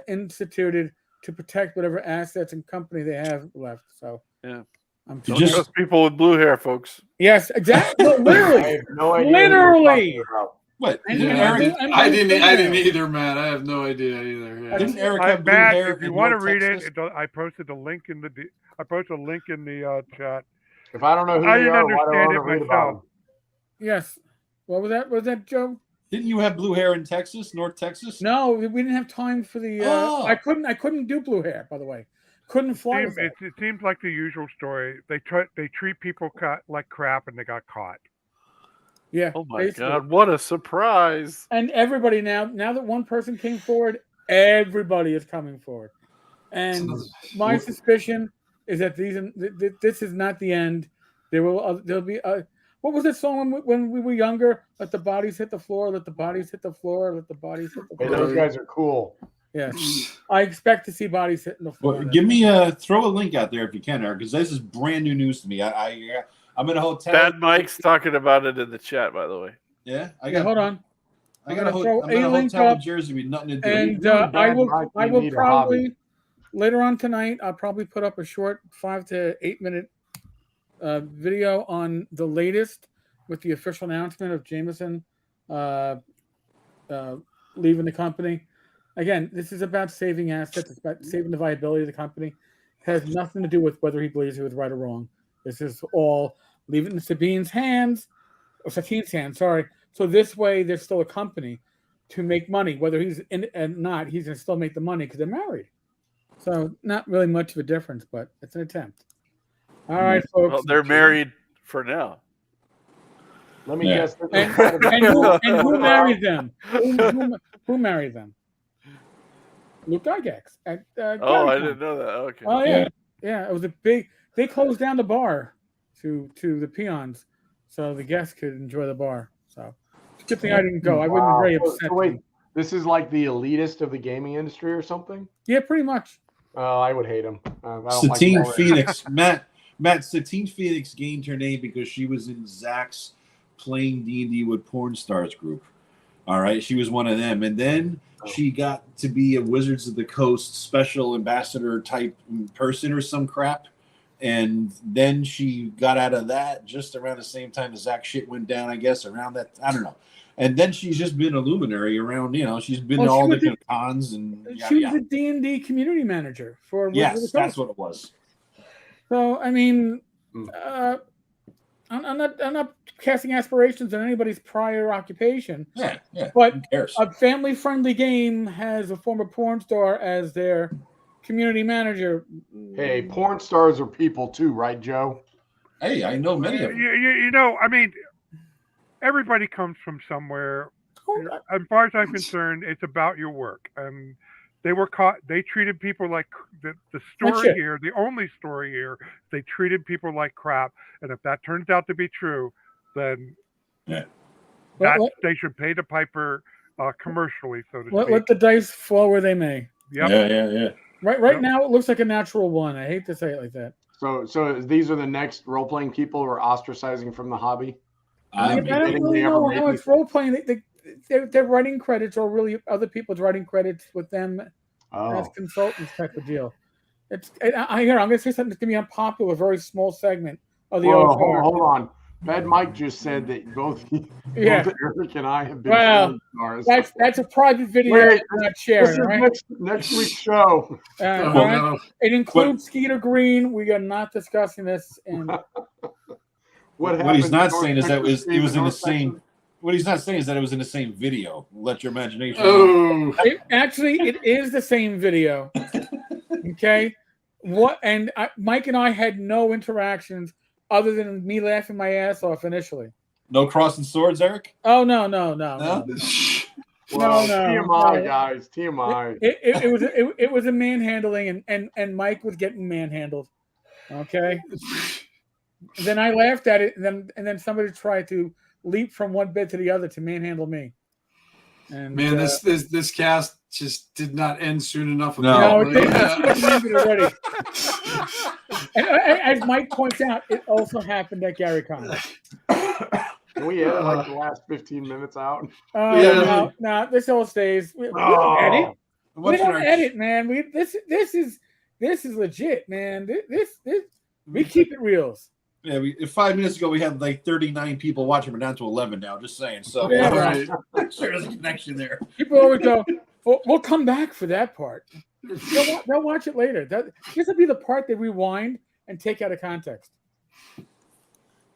instituted to protect whatever assets and company they have left. So yeah, I'm just people with blue hair, folks. Yes, exactly. Literally, I have no idea literally. What? I didn't either, Matt. I have no idea either. Yeah. Didn't Eric have blue Matt, hair? If you want to read it, I posted a link in the chat. If I don't know who I they didn't are, why do I understand want to it read about myself. them? Yes. What was that? Was that Joe? Didn't you have blue hair in Texas, North Texas? No, we didn't have time for the. I couldn't do blue hair. By the way, couldn't fly. It seems like the usual story. They treat people like crap, and they got caught. Yeah. Oh my God! What a surprise! And everybody now that one person came forward, everybody is coming forward. And my suspicion is that this is not the end. There'll be what was that song when we were younger? Let the bodies hit the floor. Let the bodies hit the floor. Let the bodies hit the floor. Hey, those guys are cool. Yes, I expect to see bodies hitting the floor. Well, give me throw a link out there if you can, Eric, because this is brand new news to me. I I'm in a hotel. Bad Mike's talking about it in the chat, by the way. Yeah, Hold on. I'm in a throw hotel link in up, Jersey with nothing to do. and You and I Bad Mike, will you need a probably hobby. later on tonight. I'll probably put up a short 5 to 8 minute video on the latest with the official announcement of Jameson leaving the company. Again, this is about saving assets. It's about saving the viability of the company. It has nothing to do with whether he believes he was right or wrong. This is all leave it in Sabine's hands, or Satine's hands. Sorry. So this way, there's still a company to make money. Whether he's in it or not, he's going to still make the money because they're married. So not really much of a difference, but it's an attempt. All right, folks. Well, they're married for now. Let me guess. And who married them? Who married them? Luke Gygax. I Gary didn't know that. Okay. Oh yeah. It was a big. They closed down the bar to the peons, so the guests could enjoy the bar. So it's a good thing I didn't go. I wouldn't be very upset. So wait, this is like the elitist of the gaming industry or something? Yeah, pretty much. I would hate him. Satine Phoenix, Matt. Satine Phoenix gained her name because she was in Zach's playing D&D with porn stars group. All right, she was one of them, and then she got to be a Wizards of the Coast special ambassador type person or some crap. And then she got out of that just around the same time as Zach shit went down, I guess, around that. I don't know. And then she's just been a luminary around, she's been to all the cons and she was a D&D community manager for Wizards of the Coast. That's what it was. So I mean, I'm not casting aspirations on anybody's prior occupation. Yeah. But who cares? A family-friendly game has a former porn star as their community manager. Hey, porn stars are people too, right, Joe? Hey, I know many of them. I mean, everybody comes from somewhere. As far as I'm concerned, it's about your work. They were caught. They treated people like the story here. The only story here, they treated people like crap. And if that turns out to be true, then they should pay the piper commercially, so to speak. Let the dice fall where they may. Yep. Yeah. Right now, it looks like a natural one. I hate to say it like that. So these are the next role-playing people who are ostracizing from the hobby? I don't really know how it's role-playing. They're writing credits, or really other people's writing credits with them as consultants type of deal. I'm going to say something that's going to be unpopular, a very small segment of the OSR. Hold on. Bad Mike just said that both Eric and I have been stars. That's a private video. I'm not sharing. This is next week's show. It includes Skeeter Green. We are not discussing this. And what he's not saying is that it was in the same. What he's not saying is that it was in the same video. Let your imagination. It is the same video. Okay. Mike and I had no interactions other than me laughing my ass off initially. No crossing swords, Eric? Oh no. TMI, guys. TMI. It was a manhandling, and Mike was getting manhandled. Okay. And then I laughed at it, and then somebody tried to leap from one bed to the other to manhandle me. And man, this cast just did not end soon enough. No, it ended already. And as Mike points out, it also happened at Gary Con. Can we edit like the last 15 minutes out? No, this all stays. We don't edit. We don't edit, man. This is legit, man. This we keep it real. Yeah, 5 minutes ago we had like 39 people watching. We're down to 11 now. Just saying. So right. Sure, there's a connection there. People always go, "We'll come back for that part." They'll watch it later. This will be the part they rewind and take out of context.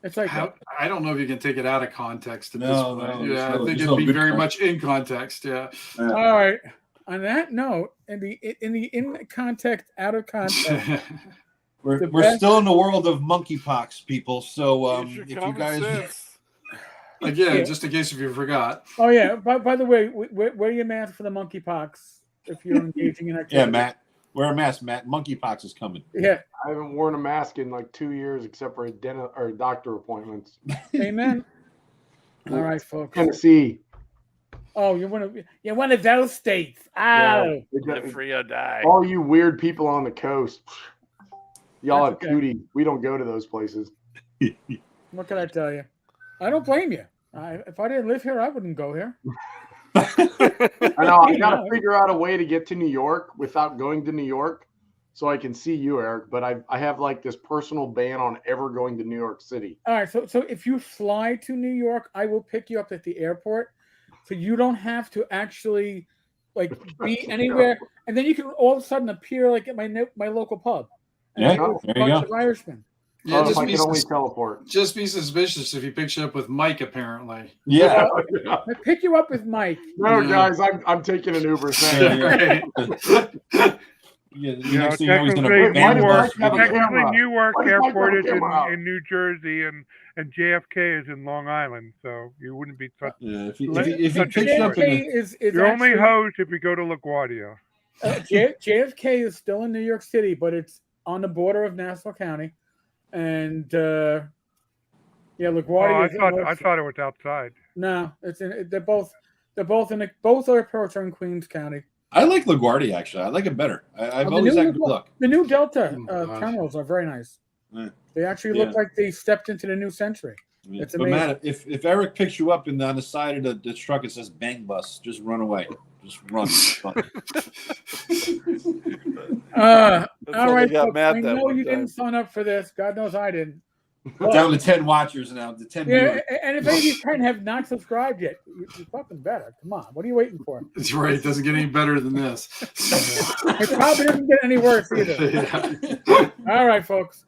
It's like I don't know if you can take it out of context at this point. No, I think it'd be very much in context. Yeah. All right. On that note, in context, out of context. We're still in the world of monkeypox, people. So if you guys, again, just in case if you forgot. Oh yeah. By the way, wear your mask for the monkeypox if you're engaging in activity. Yeah, Matt, wear a mask, Matt. Monkeypox is coming. Yeah. I haven't worn a mask in like 2 years, except for doctor appointments. Amen. All right, folks. Tennessee. Oh, you're one of those states. Oh, live free or die. All you weird people on the coast. Y'all have cootie. We don't go to those places. What can I tell you? I don't blame you. If I didn't live here, I wouldn't go here. I know. I got to figure out a way to get to New York without going to New York, so I can see you, Eric. But I have like this personal ban on ever going to New York City. All right. So if you fly to New York, I will pick you up at the airport, so you don't have to actually like be anywhere, and then you can all of a sudden appear like at my local pub. And Yeah, there's there a you bunch go. of Irishmen. Yeah, If I can only teleport. just be suspicious if he picks you up with Mike. Apparently, Yeah. I pick you up with Mike. No, Yeah. guys, I'm taking an Uber. Thank you. Right. Yeah, the You know, next thing you know, he's going technically, to ban Newark- bus. have a technically camera. Newark Why does Mike Airport have a is camera out? in New Jersey, and JFK is in Long Island, so you wouldn't be such. Yeah, if he Such picks you up in JFK is You're only actually, host if you go to LaGuardia. JFK is still in New York City, but it's on the border of Nassau County, and Oh, LaGuardia. I thought it was outside. No, it's in. They're both both airports are in Queens County. I like LaGuardia, actually. I like it better. I've The always new- had good luck. The new Delta Oh, gosh. terminals are very nice. Yeah. They actually look like they stepped into the new century. Yeah. It's But amazing. Matt, if Eric picks you up and on the side of the truck it says "Bang Bus," just run away. Just run. All all right, they got folks, mad I that know one you time. didn't sign up for this. God knows I didn't. Down to 10 watchers now. The 10 Yeah, viewers. and if any of you kind have not subscribed yet, you're fucking better. Come on, what are you waiting for? That's right. It doesn't get any better than this. It probably doesn't get any worse either. Yeah. All right, folks.